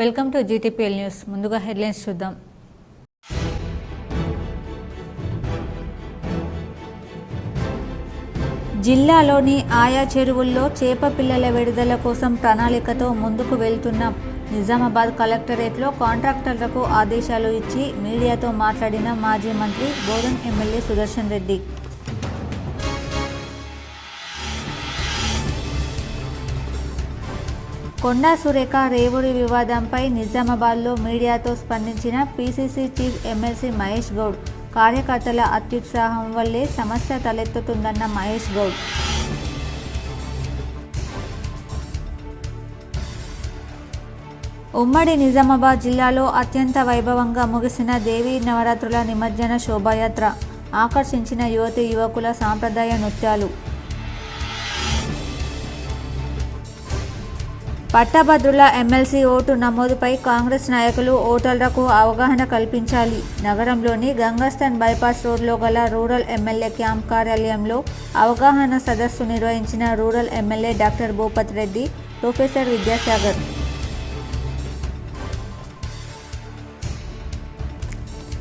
Welcome to GTPL news. ముందుగా headlines చూద్దాం. జిల్లాలోని ఆయా చెరువుల్లో చేప పిల్లల విడుదల కోసం ప్రణాళికతో ముందుకు వెళ్తున్న నిజామాబాద్ కలెక్టరేట్లో కాంట్రాక్టర్లకు ఆదేశాలు ఇచ్చి మీడియాతో మాట్లాడిన మాజీ మంత్రి బోధన్ ఎమ్మెల్యే సుదర్శన్ రెడ్డి. కొండా సురేఖ రేవూరి వివాదంపై నిజామాబాద్లో మీడియాతో స్పందించిన PCC chief MLC Mahesh Goud. కార్యకర్తల అత్యుత్సాహం వల్లే సమస్య తలెత్తుతుందన్న మహేష్ గౌడ్. ఉమ్మడి నిజామాబాద్ జిల్లాలో అత్యంత వైభవంగా ముగిసిన దేవీ నవరాత్రుల నిమజ్జన శోభాయాత్ర ఆకర్షించిన యువతీ యువకుల సాంప్రదాయ నృత్యాలు. పట్టభద్రుల ఎమ్మెల్సీ ఓటు నమోదుపై కాంగ్రెస్ నాయకులు ఓటర్లకు అవగాహన కల్పించాలి. నగరంలోని గంగాస్థాన్ బైపాస్ రోడ్లో గల రూరల్ ఎమ్మెల్యే క్యాంప్ కార్యాలయంలో అవగాహన సదస్సు నిర్వహించిన rural MLA doctor Bhupath Reddy, professor Vidyasagar.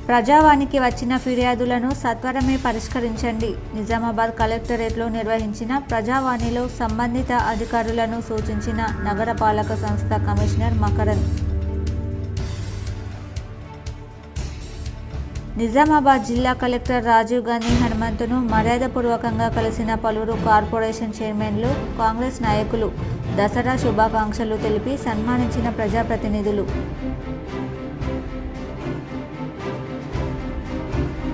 ప్రజావానికి వచ్చిన ఫిర్యాదులను సత్వరమే పరిష్కరించండి. నిజామాబాద్ కలెక్టరేట్లో నిర్వహించిన ప్రజావాణిలో సంబంధిత అధికారులను సూచించిన నగరపాలక సంస్థ కమిషనర్ మకరంద్. నిజామాబాద్ జిల్లా కలెక్టర్ రాజీవ్ గాంధీ హనుమంతును మర్యాదపూర్వకంగా కలిసిన పలువురు కార్పొరేషన్ చైర్మన్లు, కాంగ్రెస్ నాయకులు. దసరా శుభాకాంక్షలు తెలిపి సన్మానించిన ప్రజాప్రతినిధులు.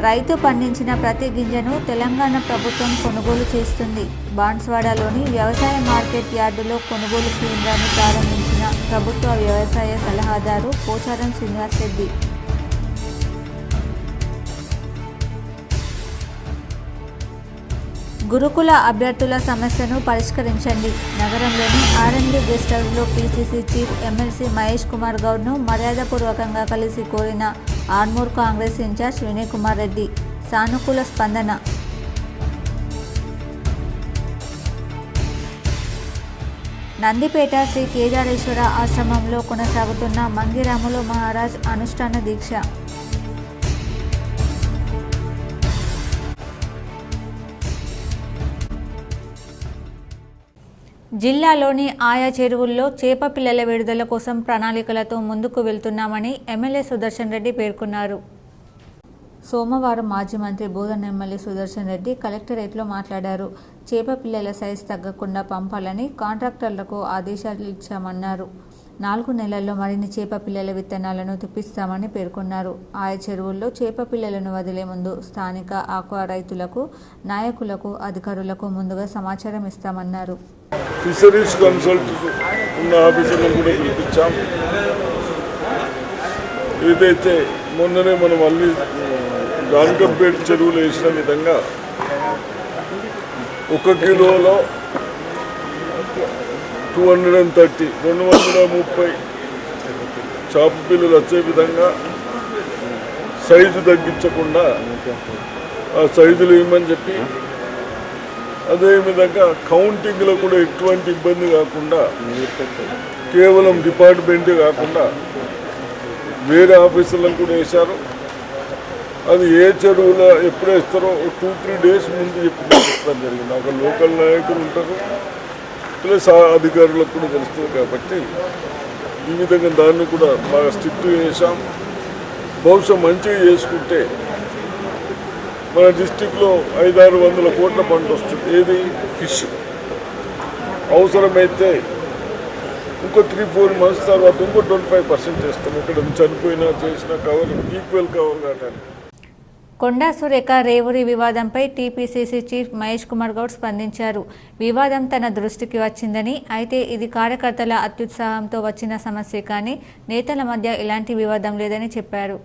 రైతు పండించిన ప్రతి గింజను తెలంగాణ ప్రభుత్వం కొనుగోలు చేస్తుంది. బాన్స్వాడలోని వ్యవసాయ మార్కెట్ యార్డులో కొనుగోలు కేంద్రాన్ని ప్రారంభించిన ప్రభుత్వ వ్యవసాయ సలహాదారు పోచారం శ్రీనివాస్ రెడ్డి. గురుకుల అభ్యర్థుల సమస్యను పరిష్కరించండి. నగరంలోని ఆర్ఎండ్బి గెస్ట్ హౌస్లో PCC chief MLC Mahesh Kumar గౌడ్ను మర్యాదపూర్వకంగా కలిసి కోరిన ఆర్మూర్ కాంగ్రెస్ ఇన్ఛార్జ్ వినయ్ కుమార్ రెడ్డి. సానుకూల స్పందన. నందిపేట శ్రీ కేదారేశ్వర ఆశ్రమంలో కొనసాగుతున్న మంగిరాములు మహారాజ్ అనుష్ఠాన దీక్ష. జిల్లాలోని ఆయా చెరువుల్లో చేప పిల్లల విడుదల కోసం ప్రణాళికలతో ముందుకు వెళ్తున్నామని ఎమ్మెల్యే సుదర్శన్ రెడ్డి పేర్కొన్నారు. సోమవారం మాజీ మంత్రి బోధన్ ఎమ్మెల్యే సుదర్శన్ రెడ్డి కలెక్టరేట్లో మాట్లాడారు. చేప పిల్లల సైజు తగ్గకుండా పంపాలని కాంట్రాక్టర్లకు ఆదేశాలు ఇచ్చామన్నారు. 4 నెలల్లో మరిన్ని చేప పిల్లల విత్తనాలను తెప్పిస్తామని పేర్కొన్నారు. ఆయా చెరువుల్లో చేప పిల్లలను వదిలే ముందు స్థానిక ఆక్వా రైతులకు, నాయకులకు, అధికారులకు ముందుగా సమాచారం ఇస్తామన్నారు. ఫిషరీస్ కన్సల్ట్ ఉన్న ఆఫీసర్లను కూడా పిలిపించాం. ఏదైతే మొన్ననే మనం అన్ని గాన్కంపేట చెరువులు వేసిన విధంగా 1 కిలోలో 230 చేప పిల్లలు వచ్చే విధంగా సైజు తగ్గించకుండా ఆ సైజులు ఇవ్వమని చెప్పి, అదేవిధంగా కౌంటింగ్లో కూడా ఎటువంటి ఇబ్బంది కాకుండా కేవలం డిపార్ట్మెంటే కాకుండా వేరే ఆఫీసులను కూడా వేశారు. అది ఏ చెరువులో ఎప్పుడు వేస్తారో 2-3 డేస్ ముందు చెప్పడం జరిగింది. అక్కడ లోకల్ నాయకులు ఉంటారు, ప్లస్ అధికారులకు కూడా తెలుస్తుంది. కాబట్టి ఈ విధంగా దాన్ని కూడా బాగా స్ట్రిక్ట్ చేశాం. బహుశా మంచిగా చేసుకుంటే మన డిస్టిక్లో 500-600 కోట్ల పంట వస్తుంది. ఏది ఫిష్. అవసరమైతే ఇంకో 3-4 మంత్స్ తర్వాత ఇంకో 25% చేస్తాం. ఇక్కడ చనిపోయినా చేసిన కవర్ ఈక్వల్ కవర్ కావడానికి. కొండా సురేఖ రేవూరి వివాదంపై టీపీసీసీ చీఫ్ మహేష్ కుమార్ గౌడ్ స్పందించారు. వివాదం తన దృష్టికి వచ్చిందని, అయితే ఇది కార్యకర్తల అత్యుత్సాహంతో వచ్చిన సమస్య కానీ నేతల మధ్య ఎలాంటి వివాదం లేదని చెప్పారు.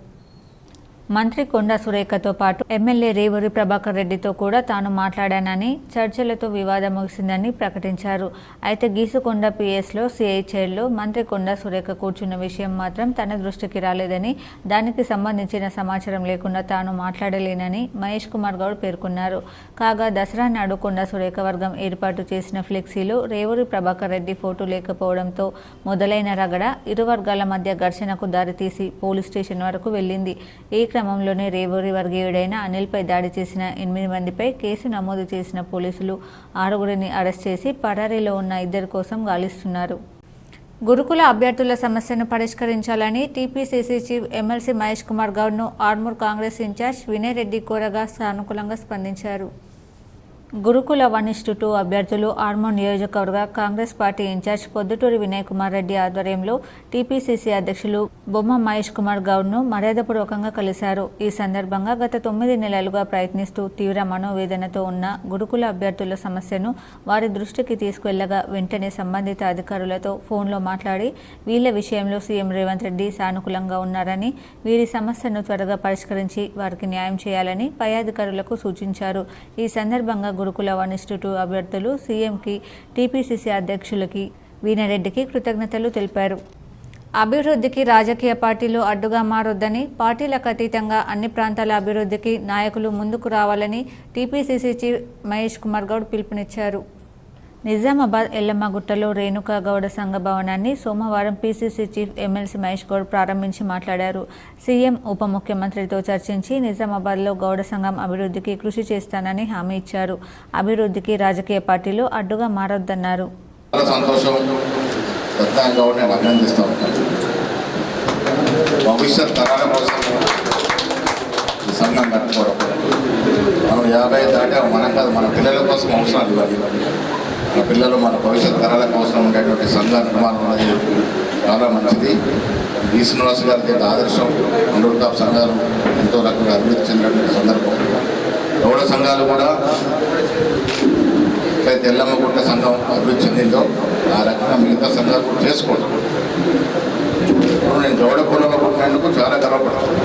మంత్రి కొండా సురేఖతో పాటు ఎమ్మెల్యే రేవూరి ప్రభాకర్ రెడ్డితో కూడా తాను మాట్లాడానని, చర్చలతో వివాదం ముగిసిందని ప్రకటించారు. అయితే గీసుకొండ పిఎస్లో సిఐ చైర్లో మంత్రి కొండా సురేఖ కూర్చున్న విషయం మాత్రం తన దృష్టికి రాలేదని, దానికి సంబంధించిన సమాచారం లేకుండా తాను మాట్లాడలేనని మహేష్ కుమార్ గౌడ్ పేర్కొన్నారు. కాగా దసరా నాడు కొండా సురేఖ వర్గం ఏర్పాటు చేసిన ఫ్లెక్సీలో రేవూరి ప్రభాకర్ రెడ్డి ఫోటో లేకపోవడంతో మొదలైన రగడ ఇరు వర్గాల మధ్య ఘర్షణకు దారితీసి పోలీస్ స్టేషన్ వరకు వెళ్లింది. ఈ క్రమంలోనే రేవూరి వర్గీయుడైన అనిల్పై దాడి చేసిన 8 మందిపై కేసు నమోదు చేసిన పోలీసులు 6గురిని అరెస్ట్ చేసి పరారీలో ఉన్న 2 కోసం గాలిస్తున్నారు. గురుకుల అభ్యర్థుల సమస్యను పరిష్కరించాలని TPCC chief MLC Mahesh Kumar గౌడ్ను ఆర్మూర్ కాంగ్రెస్ ఇన్ఛార్జ్ వినయ్ రెడ్డి కోరగా సానుకూలంగా స్పందించారు. గురుకుల 1:2 అభ్యర్థులు ఆర్మూర్ నియోజకవర్గ కాంగ్రెస్ పార్టీ ఇన్ఛార్జ్ పొద్దుటూరి వినయ్ కుమార్ రెడ్డి ఆధ్వర్యంలో టీపీసీసీ అధ్యక్షులు బొమ్మ మహేష్ కుమార్ గౌడ్ను మర్యాదపూర్వకంగా కలిశారు. ఈ సందర్భంగా గత 9 నెలలుగా ప్రయత్నిస్తూ తీవ్ర మనోవేదనతో ఉన్న గురుకుల అభ్యర్థుల సమస్యను వారి దృష్టికి తీసుకెళ్లగా వెంటనే సంబంధిత అధికారులతో ఫోన్లో మాట్లాడి వీళ్ల విషయంలో సీఎం రేవంత్ రెడ్డి సానుకూలంగా ఉన్నారని, వీరి సమస్యను త్వరగా పరిష్కరించి వారికి న్యాయం చేయాలని పై అధికారులకు సూచించారు. ఈ సందర్భంగా గురుకుల 1:2 అభ్యర్థులు సీఎంకి, టీపీసీసీ అధ్యక్షులకి వీనారెడ్డికి కృతజ్ఞతలు తెలిపారు. అభివృద్ధికి రాజకీయ పార్టీలు అడ్డుగా మారొద్దని, పార్టీలకు అతీతంగా అన్ని ప్రాంతాల అభివృద్ధికి నాయకులు ముందుకు రావాలని టీపీసీసీ చీఫ్ మహేష్ కుమార్ గౌడ్ పిలుపునిచ్చారు. నిజామాబాద్ ఎల్లమ్మగుట్టలో రేణుకా గౌడ సంఘ భవనాన్ని సోమవారం PCC chief MLC Mahesh Goud ప్రారంభించి మాట్లాడారు. సీఎం, ఉప ముఖ్యమంత్రితో చర్చించి నిజామాబాద్లో గౌడ సంఘం అభివృద్ధికి కృషి చేస్తానని హామీ ఇచ్చారు. అభివృద్ధికి రాజకీయ పార్టీలు అడ్డుగా మారొద్దన్నారు. భవిష్యత్ తరాల కోసం సంఘం కట్టుకోవడం, మనం 50 దాటా మనం కాదు, మన పిల్లల కోసం అవసరం ఇవ్వాలి. మన పిల్లలు, మన భవిష్యత్ తరాలకు అవసరం ఉండేటువంటి సంఘ నిర్మాణం అనేది చాలా మంచిది. బి శ్రీనివాస్ గారికి ఆదర్శం. 2 టాప్ సంఘాలు ఎంతో రకంగా అభివృద్ధి చెందినటువంటి సందర్భం. గౌడ సంఘాలు కూడా ఎట్లయితే ఎల్లమ్మగుట్ట సంఘం అభివృద్ధి చెందిందో ఆ రకంగా మిగతా సంఘాలు కూడా చేసుకోండి. ఇప్పుడు నేను గౌడ కులంలో పుట్టినందుకు చాలా గర్వపడతాను,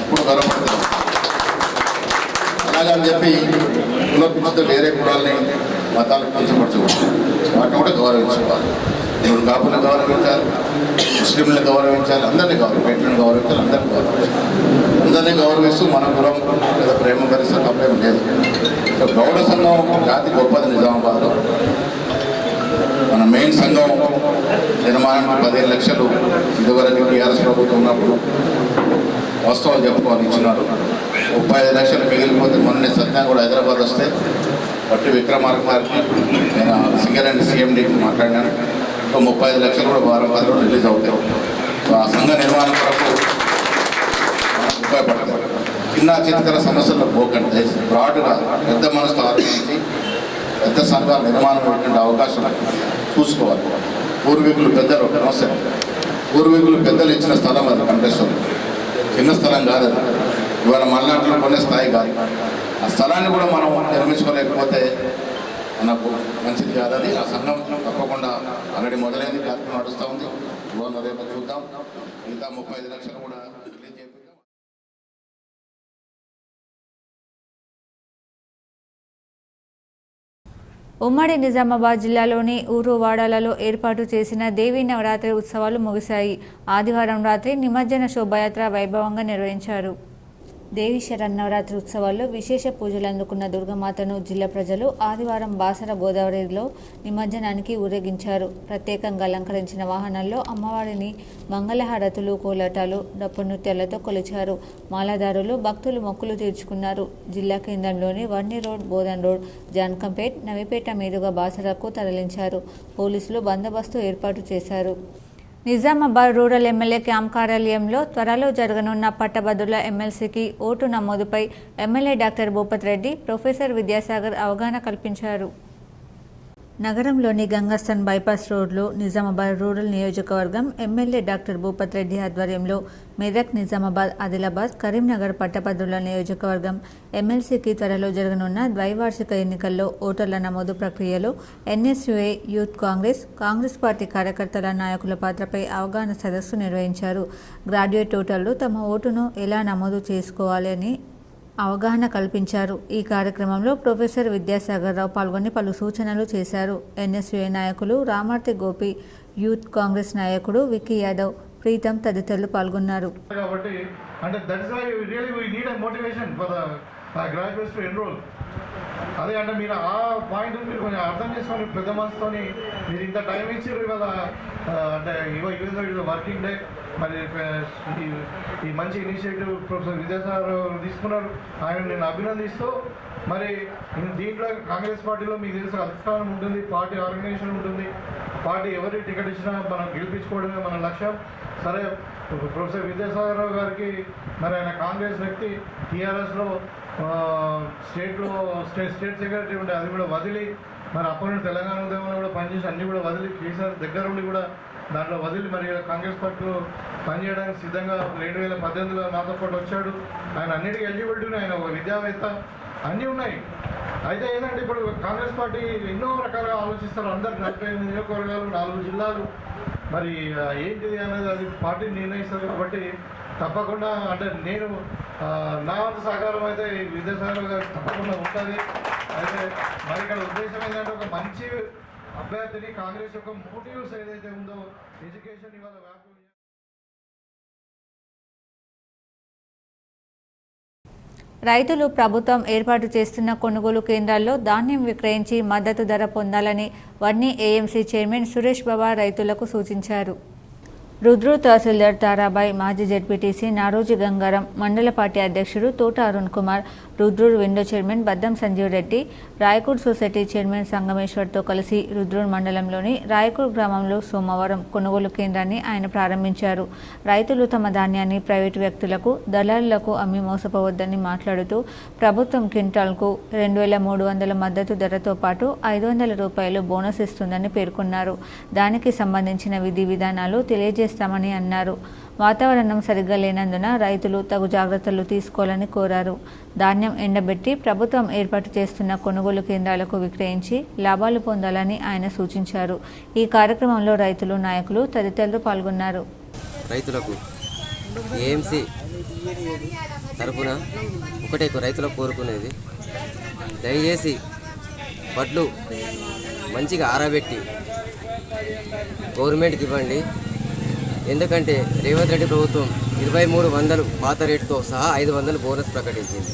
ఎప్పుడు గర్వపడతాను. అలాగని చెప్పి కులపిచ్చితో వేరే కులాలని, మతాలకు కించపరచకూడదు. వాటిని కూడా గౌరవించుకోవాలి. ఇప్పుడు కాపులను గౌరవించాలి, ముస్లింలను గౌరవించాలి, అందరినీ పెట్టిన గౌరవించాలి, అందరినీ గౌరవించాలి. అందరినీ గౌరవిస్తూ మన కులం లేదా ప్రేమ పరిస్థితి తప్పేం లేదు. గౌడ సంఘం జాతి గొప్పది. నిజామాబాద్లో మన మెయిన్ సంఘం నిర్మాణానికి 15 లక్షలు ఇదివరకు టీఆర్ఎస్ ప్రభుత్వం ఉన్నప్పుడు వాస్తవాలు చెప్పుకోవాలి ఇచ్చినారు. 35 లక్షలు మిగిలిపోతే మొన్న సత్యం కూడా హైదరాబాద్ వస్తే పట్టి విక్రమార్క గారికి నేను సింగరేణి సీఎండీకి మాట్లాడినాను. 35 లక్షలు కూడా వారం 10 రోజులు రిలీజ్ అవుతాయి. ఆ సంఘ నిర్మాణం కొరకు ఉపయోగపడతాయి. చిన్న చిత్కర సమస్యల్లో పోకండి, బ్రాడ్గా పెద్ద మనసుతో ఆలోచించి పెద్ద సంఘాల నిర్మాణం పెట్టే అవకాశం చూసుకోవాలి. పూర్వీకులు పెద్దలు నమస్తే, పూర్వీకులు పెద్దలు ఇచ్చిన స్థలం అది కంటెస్టర్, చిన్న స్థలం కాదు అది. ఇవాళ మల్నాడులో కొనే స్థాయి కాదు. ఆ స్థలాన్ని కూడా మనం నిర్మించుకోలేకపోతే మనకు మంచిది కాదని ఆ సంఘం తప్పకుండా ఆల్రెడీ మొదలైంది, కార్యక్రమం నడుస్తూ ఉంది. ఇవాళ రేపు చూద్దాం. మిగతా 35 లక్షలు కూడా రిలీజ్ చేపిద్దాం. ఉమ్మడి నిజామాబాద్ జిల్లాలోని ఊరు వాడాలలో ఏర్పాటు చేసిన దేవీ నవరాత్రి ఉత్సవాలు ముగిశాయి. ఆదివారం రాత్రి నిమజ్జన శోభయాత్ర వైభవంగా నిర్వహించారు. దేవి శరన్నవరాత్రి ఉత్సవాల్లో విశేష పూజలు అందుకున్న దుర్గమాతను జిల్లా ప్రజలు ఆదివారం బాసర గోదావరిలో నిమజ్జనానికి ఊరేగించారు. ప్రత్యేకంగా అలంకరించిన వాహనాల్లో అమ్మవారిని మంగళహారతులు, కోలాటాలు, డప్పు నృత్యాలతో కొలిచారు. మాలాదారులు, భక్తులు మొక్కులు తీర్చుకున్నారు. జిల్లా కేంద్రంలోని వర్ణి రోడ్, బోధన్ రోడ్, జాన్కంపేట్, నవిపేట మీదుగా బాసరకు తరలించారు. పోలీసులు బందోబస్తు ఏర్పాటు చేశారు. నిజామాబాద్ రూరల్ ఎమ్మెల్యే క్యాంప్ కార్యాలయంలో త్వరలో జరగనున్న పట్టభద్రుల ఎమ్మెల్సీకి ఓటు నమోదుపై MLA doctor Bhupath Reddy, professor Vidyasagar అవగాహన కల్పించారు. నగరంలోని గంగస్థన్ బైపాస్ రోడ్లో నిజామాబాద్ రూరల్ నియోజకవర్గం ఎమ్మెల్యే డాక్టర్ భూపత్ రెడ్డి ఆధ్వర్యంలో మెదక్, నిజామాబాద్, ఆదిలాబాద్, కరీంనగర్ పట్టభద్రుల నియోజకవర్గం ఎమ్మెల్సీకి త్వరలో జరగనున్న ద్వైవార్షిక ఎన్నికల్లో ఓటర్ల నమోదు ప్రక్రియలో ఎన్ఎస్యుఐ, యూత్ కాంగ్రెస్ పార్టీ కార్యకర్తల నాయకుల పాత్రపై అవగాహన సదస్సు నిర్వహించారు. గ్రాడ్యుయేట్ ఓటర్లు తమ ఓటును ఎలా నమోదు చేసుకోవాలి అని అవగాహన కల్పించారు. ఈ కార్యక్రమంలో ప్రొఫెసర్ విద్యాసాగర్ రావు పాల్గొని పలు సూచనలు చేశారు. ఎన్ఎస్యుఐ నాయకులు రామార్తి గోపి, యూత్ కాంగ్రెస్ నాయకుడు విక్కీ యాదవ్, ప్రీతం తదితరులు పాల్గొన్నారు. కాబట్టి అంటే that's why really we need a motivation for the graduates to enrol. అదే అంటే మీరు ఆ పాయింట్ మీరు కొంచెం అర్థం చేసుకొని పెద్ద మనసుతోని మీరు ఇంత టైం ఇచ్చారు ఇవాళ. అంటే ఇవాళ వర్కింగ్ డే, మరి ఈ మంచి ఇనిషియేటివ్ ప్రొఫెసర్ విద్యాసాగర్ తీసుకున్నారు. ఆయన నేను అభినందిస్తూ, మరి దీంట్లో కాంగ్రెస్ పార్టీలో మీకు తెలిసిన అధిష్టానం ఉంటుంది, పార్టీ ఆర్గనైజేషన్ ఉంటుంది. పార్టీ ఎవరికి టికెట్ ఇచ్చినా మనం గెలిపించుకోవడమే మన లక్ష్యం. సరే, ప్రొఫెసర్ విద్యాసాగర్ రావు గారికి మరి ఆయన కాంగ్రెస్ వ్యక్తి, టీఆర్ఎస్లో స్టేట్ సెక్రటరీ ఉండే, అది కూడా వదిలి మరి అప్పటి నుండి తెలంగాణ ఉద్యమంలో కూడా పనిచేసి అన్నీ కూడా వదిలి కేసీఆర్ దగ్గర ఉండి కూడా దాంట్లో వదిలి మరి కాంగ్రెస్ పార్టీలో పనిచేయడానికి సిద్ధంగా 2018లో నాతో పాటు వచ్చాడు. ఆయన అన్నిటికీ ఎలిజిబిలిటీ ఉన్నాయి, ఆయన ఒక విద్యావేత్త, అన్నీ ఉన్నాయి. అయితే ఏంటంటే ఇప్పుడు కాంగ్రెస్ పార్టీ ఎన్నో రకాలుగా ఆలోచిస్తారు. అందరు 45 నియోజకవర్గాలు, 4 జిల్లాలు, మరి ఏంటిది అనేది అది పార్టీ నిర్ణయిస్తారు. కాబట్టి తప్పకుండా అంటే నేను నా వంత సహకారం అయితే విద్యాసాగర్ గారు తప్పకుండా ఉంటుంది. అయితే మరి ఇక్కడ ఉద్దేశం ఏంటంటే ఒక మంచి అభ్యర్థిని కాంగ్రెస్ యొక్క మోటివ్స్ ఏదైతే ఉందో ఎడ్యుకేషన్ ఇవాళ వ్యాపారం. రైతులు ప్రభుత్వం ఏర్పాటు చేస్తున్న కొనుగోలు కేంద్రాల్లో ధాన్యం విక్రయించి మద్దతు ధర పొందాలని వన్నీ ఏఎంసీ చైర్మన్ సురేష్ బాబా రైతులకు సూచించారు. రుద్రూర్ తహసీల్దార్ తారాబాయ్, మాజీ జెడ్పీటీసీ నారోజి గంగారం, మండల పార్టీ అధ్యక్షుడు తోట అరుణ్ కుమార్, రుద్రూర్ విండో చైర్మన్ బద్దం సంజీవ్ రెడ్డి, రాయకూర్ సొసైటీ చైర్మన్ సంగమేశ్వర్తో కలిసి రుద్రూర్ మండలంలోని రాయకూర్ గ్రామంలో సోమవారం కొనుగోలు కేంద్రాన్ని ఆయన ప్రారంభించారు. రైతులు తమ ధాన్యాన్ని ప్రైవేటు వ్యక్తులకు, దళారులకు అమ్మి మోసపోవద్దని మాట్లాడుతూ ప్రభుత్వం క్వింటాల్కు 2300 మద్దతు ధరతో పాటు 500 రూపాయలు బోనస్ ఇస్తుందని పేర్కొన్నారు. దానికి సంబంధించిన విధి విధానాలు తెలియజేస్తామని అన్నారు. వాతావరణం సరిగ్గా లేనందున రైతులు తగు జాగ్రత్తలు తీసుకోవాలని కోరారు. ధాన్యం ఎండబెట్టి ప్రభుత్వం ఏర్పాటు చేస్తున్న కొనుగోలు కేంద్రాలకు విక్రయించి లాభాలు పొందాలని ఆయన సూచించారు. ఈ కార్యక్రమంలో రైతులు, నాయకులు తదితరులు పాల్గొన్నారు. రైతులకు ఏఎంసీ తరఫున ఒకటే రైతులకు కోరుకునేది, దయచేసి వడ్లు మంచిగా ఆరబెట్టి గవర్నమెంట్కి ఇవ్వండి. ఎందుకంటే రేవంత్ రెడ్డి ప్రభుత్వం 2300 పాత రేటుతో సహా 500 బోనస్ ప్రకటించింది.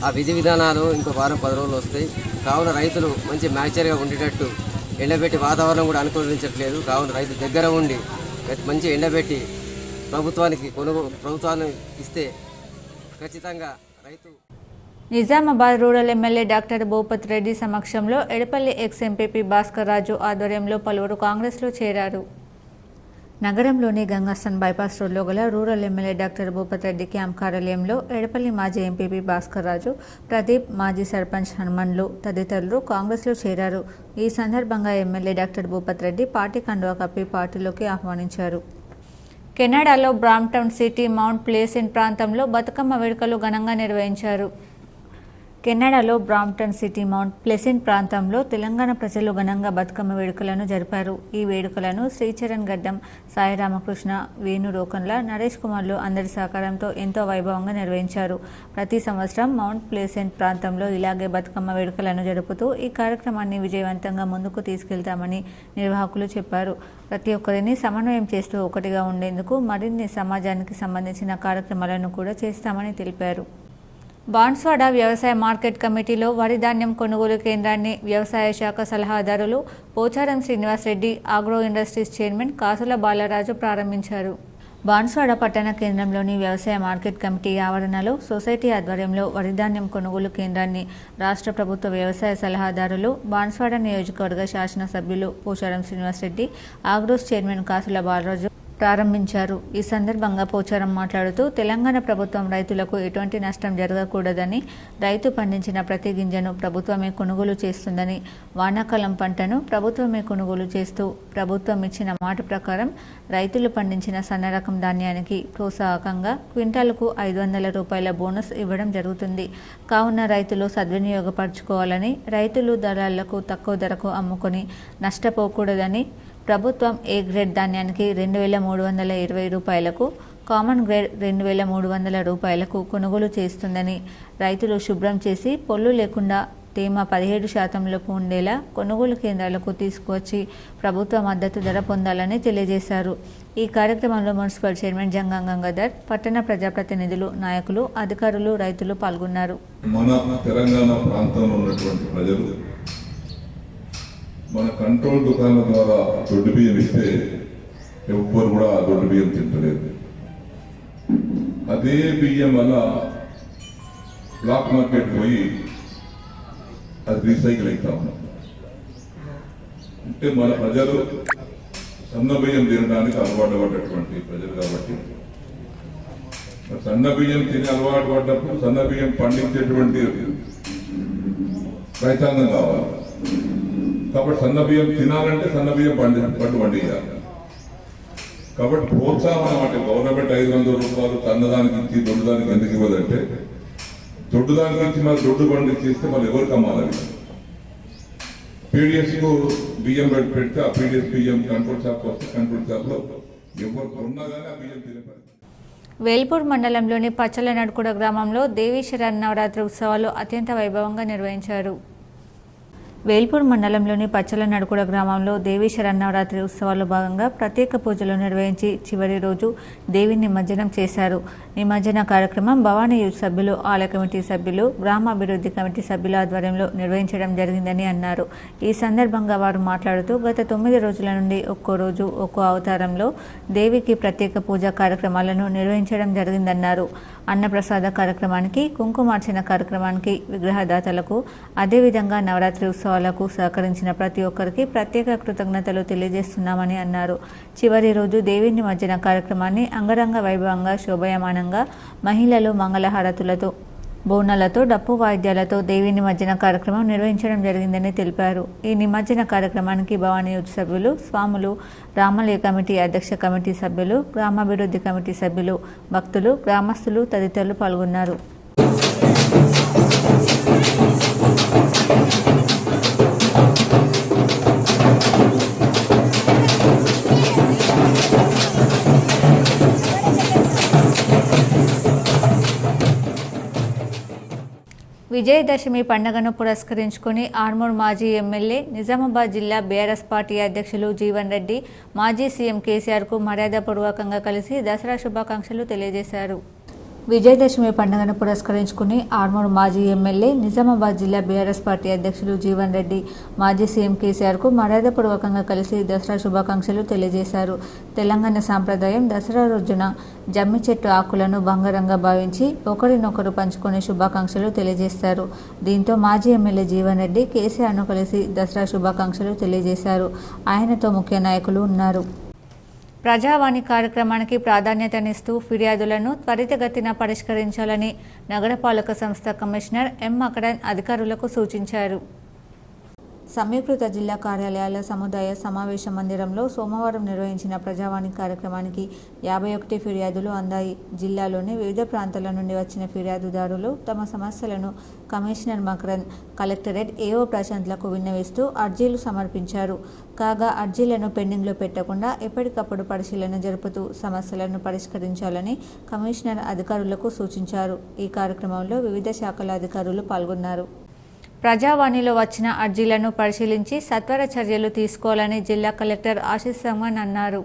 ఆ విధి విధానాలు ఇంకో వారం 10 రోజులు వస్తాయి. కావున రైతులు మంచి మ్యాచర్గా ఉండేటట్టు ఎండబెట్టి, వాతావరణం కూడా అనుకూలించట్లేదు. కావున రైతు దగ్గర ఉండి మంచి ఎండబెట్టి ప్రభుత్వాన్ని ఇస్తే ఖచ్చితంగా రైతు. Nizamabad rural MLA doctor Bhupath Reddy సమక్షంలో ఎడపల్లి ఎక్స్ ఎంపీపీ భాస్కర్ రాజు ఆధ్వర్యంలో పలువురు కాంగ్రెస్లో చేరారు. నగరంలోని గంగస్థన్ బైపాస్ రోడ్లో గల rural MLA doctor Bhupath Reddy camp కార్యాలయంలో ఎడపల్లి మాజీ ఎంపీపీ భాస్కర్ రాజు, ప్రదీప్, మాజీ సర్పంచ్ హనుమన్లు తదితరులు కాంగ్రెస్లో చేరారు. ఈ సందర్భంగా MLA doctor Bhupath Reddy party కండువా కప్పి పార్టీలోకి ఆహ్వానించారు. కెనడాలో బ్రాంప్టన్ సిటీ మౌంట్ ప్లేసెంట్ ప్రాంతంలో బతుకమ్మ వేడుకలు ఘనంగా నిర్వహించారు. కెనడాలో బ్రాంప్టన్ సిటీ మౌంట్ ప్లెసెంట్ ప్రాంతంలో తెలంగాణ ప్రజలు ఘనంగా బతుకమ్మ వేడుకలను జరిపారు. ఈ వేడుకలను శ్రీచరణ్ గడ్డం, సాయి రామకృష్ణ, వేణు రోకన్ల, నరేష్ కుమార్లు అందరి సహకారంతో ఎంతో వైభవంగా నిర్వహించారు. ప్రతి సంవత్సరం మౌంట్ ప్లెసెంట్ ప్రాంతంలో ఇలాగే బతుకమ్మ వేడుకలను జరుపుతూ ఈ కార్యక్రమాన్ని విజయవంతంగా ముందుకు తీసుకెళ్తామని నిర్వాహకులు చెప్పారు. ప్రతి ఒక్కరిని సమన్వయం చేస్తూ ఒకటిగా ఉండేందుకు మరిన్ని సమాజానికి సంబంధించిన కార్యక్రమాలను కూడా చేస్తామని తెలిపారు. బాన్స్వాడ వ్యవసాయ మార్కెట్ కమిటీలో వరి ధాన్యం కొనుగోలు కేంద్రాన్ని వ్యవసాయ శాఖ సలహాదారులు Pocharam Srinivasa Reddy, agro industries chairman Kasula Balaraju ప్రారంభించారు. బాన్స్వాడ పట్టణ కేంద్రంలోని వ్యవసాయ మార్కెట్ కమిటీ ఆవరణలో సొసైటీ ఆధ్వర్యంలో వరి ధాన్యం కొనుగోలు కేంద్రాన్ని రాష్ట్ర ప్రభుత్వ వ్యవసాయ సలహాదారులు, బాన్స్వాడ నియోజకవర్గ శాసనసభ్యులు పోచారం శ్రీనివాసరెడ్డి, ఆగ్రోస్ చైర్మన్ కాసుల బాలరాజు ప్రారంభించారు. ఈ సందర్భంగా పోచారం మాట్లాడుతూ తెలంగాణ ప్రభుత్వం రైతులకు ఎటువంటి నష్టం జరగకూడదని, రైతు పండించిన ప్రతి గింజను ప్రభుత్వమే కొనుగోలు చేస్తుందని, వానాకాలం పంటను ప్రభుత్వమే కొనుగోలు చేస్తూ ప్రభుత్వం ఇచ్చిన మాట ప్రకారం రైతులు పండించిన సన్న రకం ధాన్యానికి ప్రోత్సాహకంగా క్వింటాలకు 500 రూపాయల బోనస్ ఇవ్వడం జరుగుతుంది. కావున రైతులు సద్వినియోగపరచుకోవాలని, రైతులు దళాలకు తక్కువ ధరకు అమ్ముకొని నష్టపోకూడదని, ప్రభుత్వం ఏ గ్రేడ్ ధాన్యానికి 2320 రూపాయలకు, కామన్ గ్రేడ్ 2300 రూపాయలకు కొనుగోలు చేస్తుందని, రైతులు శుభ్రం చేసి పొల్లు లేకుండా తేమ 17% ఉండేలా కొనుగోలు కేంద్రాలకు తీసుకువచ్చి ప్రభుత్వ మద్దతు ధర పొందాలని తెలియజేశారు. ఈ కార్యక్రమంలో మున్సిపల్ చైర్మన్ జంగం గంగాధర్, పట్టణ ప్రజాప్రతినిధులు, నాయకులు, అధికారులు, రైతులు పాల్గొన్నారు. మన తెలంగాణ ప్రాంతంలో ఉన్నటువంటి ప్రజలు మన కంట్రోల్ దుకాణాల ద్వారా దొడ్డు బియ్యం ఇస్తే ఎవ్వరు కూడా దొడ్డు బియ్యం తింటలేదు. అదే బియ్యం వల్ల బ్లాక్ మార్కెట్ పోయి అది రీసైకిల్ అవుతా ఉన్నాం. అంటే మన ప్రజలు సన్న బియ్యం తినడానికి అలవాటు పడ్డటువంటి ప్రజలు కాబట్టి సన్న బియ్యం తిని అలవాటు పడ్డప్పుడు సన్న బియ్యం పండించేటువంటి రైతాంగం కావాలి. కాబట్టి సన్న బియ్యం తినాలంటే సన్న బియ్యం పండించాలి. కాబట్టి ప్రోత్సాహం అన్నమాట. గవర్నమెంట్ 500 రూపాయలు సన్నదానికి ఇచ్చి దొడ్డుదానికి ఎందుకు ఇవ్వదంటే, దొడ్డుదానికి ఇచ్చి మరి దొడ్డు పండించేస్తే మళ్ళీ ఎవరికి అమ్మాలని పీడిఎస్కు బియ్యం పెడితే ఆ పీడిఎస్ బియ్యం కంట్రోల్ షాప్ వస్తే కంట్రోల్ షాప్లో ఎవరు కొన్నా కానీ ఆ బియ్యం తినే పరిస్థితి. వేల్పూర్ మండలంలోని పచ్చలనడుకుడ గ్రామంలో దేవీ శరన్నవరాత్రి ఉత్సవాలు అత్యంత వైభవంగా నిర్వహించారు. వేల్పూర్ మండలంలోని పచ్చలనడుకుడ గ్రామంలో దేవీ శరన్నవరాత్రి ఉత్సవాల్లో భాగంగా ప్రత్యేక పూజలు నిర్వహించి చివరి రోజు దేవిని నిమజ్జనం చేశారు. నిమజ్జన కార్యక్రమం భవానీ యూత్ సభ్యులు, ఆలయ కమిటీ సభ్యులు, గ్రామాభివృద్ధి కమిటీ సభ్యుల ఆధ్వర్యంలో నిర్వహించడం జరిగిందని అన్నారు. ఈ సందర్భంగా వారు మాట్లాడుతూ గత 9 రోజుల నుండి ఒక్కో రోజు ఒక్కో అవతారంలో దేవికి ప్రత్యేక పూజా కార్యక్రమాలను నిర్వహించడం జరిగిందన్నారు. అన్నప్రసాద కార్యక్రమానికి, కుంకుమార్చన కార్యక్రమానికి, విగ్రహదాతలకు, అదేవిధంగా నవరాత్రి ఉత్సవాలకు సహకరించిన ప్రతి ఒక్కరికి ప్రత్యేక కృతజ్ఞతలు తెలియజేస్తున్నామని అన్నారు. చివరి రోజు దేవి నిమజ్జన కార్యక్రమాన్ని అంగరంగ వైభవంగా, శోభయమానంగా మహిళలు మంగళహారతులతో, బోనాలతో, డప్పు వాయిద్యాలతో దేవి నిమజ్జన కార్యక్రమం నిర్వహించడం జరిగిందని తెలిపారు. ఈ నిమజ్జన కార్యక్రమానికి భవానీ యూత్ సభ్యులు, స్వాములు, రామాలయ కమిటీ అధ్యక్ష కమిటీ సభ్యులు, గ్రామాభివృద్ధి కమిటీ సభ్యులు, భక్తులు, గ్రామస్తులు తదితరులు పాల్గొన్నారు. విజయదశమి పండుగను పురస్కరించుకుని ఆర్మూర్ మాజీ ఎమ్మెల్యే, నిజామాబాద్ జిల్లా బీఆర్ఎస్ పార్టీ అధ్యక్షులు జీవన్ రెడ్డి మాజీ సీఎం కేసీఆర్కు మర్యాదపూర్వకంగా కలిసి దసరా శుభాకాంక్షలు తెలియజేశారు. విజయదశమి పండుగను పురస్కరించుకుని ఆర్మూర్ మాజీ ఎమ్మెల్యే, నిజామాబాద్ జిల్లా బీఆర్ఎస్ పార్టీ అధ్యక్షులు జీవన్ రెడ్డి మాజీ సీఎం కేసీఆర్కు మర్యాదపూర్వకంగా కలిసి దసరా శుభాకాంక్షలు తెలియజేశారు. తెలంగాణ సాంప్రదాయం దసరా రోజున జమ్మి చెట్టు ఆకులను బంగారంగా భావించి ఒకరినొకరు పంచుకునే శుభాకాంక్షలు తెలియజేస్తారు. దీంతో మాజీ ఎమ్మెల్యే జీవన్ రెడ్డి కేసీఆర్ను కలిసి దసరా శుభాకాంక్షలు తెలియజేశారు. ఆయనతో ముఖ్య నాయకులు ఉన్నారు. ప్రజావాణి కార్యక్రమానికి ప్రాధాన్యతనిస్తూ ఫిర్యాదులను త్వరితగతిన పరిష్కరించాలని నగరపాలక సంస్థ కమిషనర్ ఎం మకరన్ అధికారులకు సూచించారు. సమీకృత జిల్లా కార్యాలయాల సముదాయ సమావేశ మందిరంలో సోమవారం నిర్వహించిన ప్రజావాణి కార్యక్రమానికి 51 ఫిర్యాదులు అందాయి. జిల్లాలోని వివిధ ప్రాంతాల నుండి వచ్చిన ఫిర్యాదుదారులు తమ సమస్యలను కమిషనర్ మకరన్, కలెక్టరేట్ ఏఓ ప్రశాంత్లకు విన్నవిస్తూ అర్జీలు సమర్పించారు. కాగా అర్జీలను పెండింగ్లో పెట్టకుండా ఎప్పటికప్పుడు పరిశీలన జరుపుతూ సమస్యలను పరిష్కరించాలని కమిషనర్ అధికారులకు సూచించారు. ఈ కార్యక్రమంలో వివిధ శాఖల అధికారులు పాల్గొన్నారు. ప్రజావాణిలో వచ్చిన అర్జీలను పరిశీలించి సత్వర చర్యలు తీసుకోవాలని జిల్లా కలెక్టర్ ఆశీష్ సంగమన్ అన్నారు.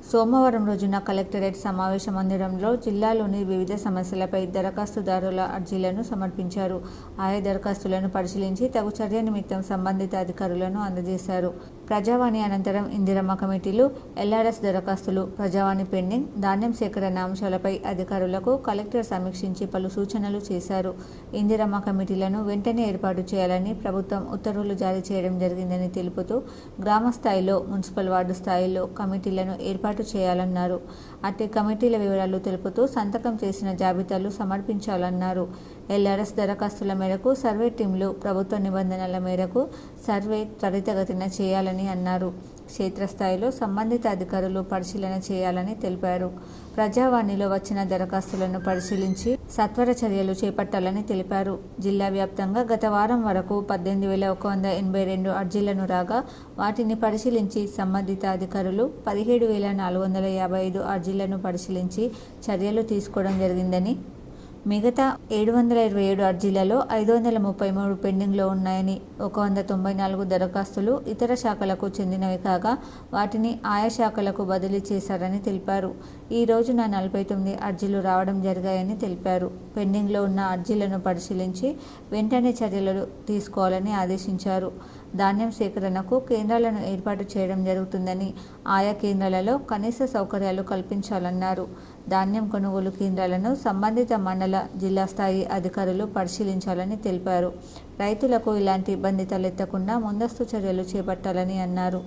సోమవారం రోజున కలెక్టరేట్ సమావేశ మందిరంలో జిల్లాలోని వివిధ సమస్యలపై దరఖాస్తుదారుల అర్జీలను సమర్పించారు. ఆయా దరఖాస్తులను పరిశీలించి తగు చర్య నిమిత్తం సంబంధిత అధికారులను అందజేశారు. ప్రజావాణి అనంతరం ఇందిరమ్మ కమిటీలు, ఎల్ఆర్ఎస్ దరఖాస్తులు, ప్రజావాణి పెండింగ్, ధాన్యం సేకరణ అంశాలపై అధికారులకు కలెక్టర్ సమీక్షించి పలు సూచనలు చేశారు. ఇందిరమ్మ కమిటీలను వెంటనే ఏర్పాటు చేయాలని ప్రభుత్వం ఉత్తర్వులు జారీ చేయడం జరిగిందని తెలుపుతూ గ్రామ స్థాయిలో, మున్సిపల్ వార్డు స్థాయిలో కమిటీలను ఏర్పాటు ఏర్పాటు చేయాలన్నారు. అట్టి కమిటీల వివరాలు తెలుపుతూ సంతకం చేసిన జాబితాలు సమర్పించాలన్నారు. ఎల్ఆర్ఎస్ దరఖాస్తుల మేరకు సర్వే టీంలు ప్రభుత్వ నిబంధనల మేరకు సర్వే త్వరితగతిన చేయాలని అన్నారు. క్షేత్రస్థాయిలో సంబంధిత అధికారులు పరిశీలన చేయాలని తెలిపారు. ప్రజావాణిలో వచ్చిన దరఖాస్తులను పరిశీలించి సత్వర చర్యలు చేపట్టాలని తెలిపారు. జిల్లా వ్యాప్తంగా గత వారం వరకు 18,182 అర్జీలను రాగా వాటిని పరిశీలించి సంబంధిత అధికారులు 17,455 అర్జీలను పరిశీలించి చర్యలు తీసుకోవడం జరిగిందని, మిగతా 727 అర్జీలలో 533 పెండింగ్లో ఉన్నాయని, 194 దరఖాస్తులు ఇతర శాఖలకు చెందినవి కాగా వాటిని ఆయా శాఖలకు బదిలీ చేశారని తెలిపారు. ఈ రోజున 49 అర్జీలు రావడం జరిగాయని తెలిపారు. పెండింగ్లో ఉన్న అర్జీలను పరిశీలించి వెంటనే చర్యలు తీసుకోవాలని ఆదేశించారు. ధాన్యం సేకరణకు కేంద్రాలను ఏర్పాటు చేయడం జరుగుతుందని, ఆయా కేంద్రాలలో కనీస సౌకర్యాలు కల్పించాలన్నారు. ధాన్యం కొనుగోలు కేంద్రాలను సంబంధిత మండల, జిల్లా స్థాయి అధికారులు పరిశీలించాలని తెలిపారు. రైతులకు ఇలాంటి ఇబ్బంది తలెత్తకుండా ముందస్తు చర్యలు చేపట్టాలని అన్నారు.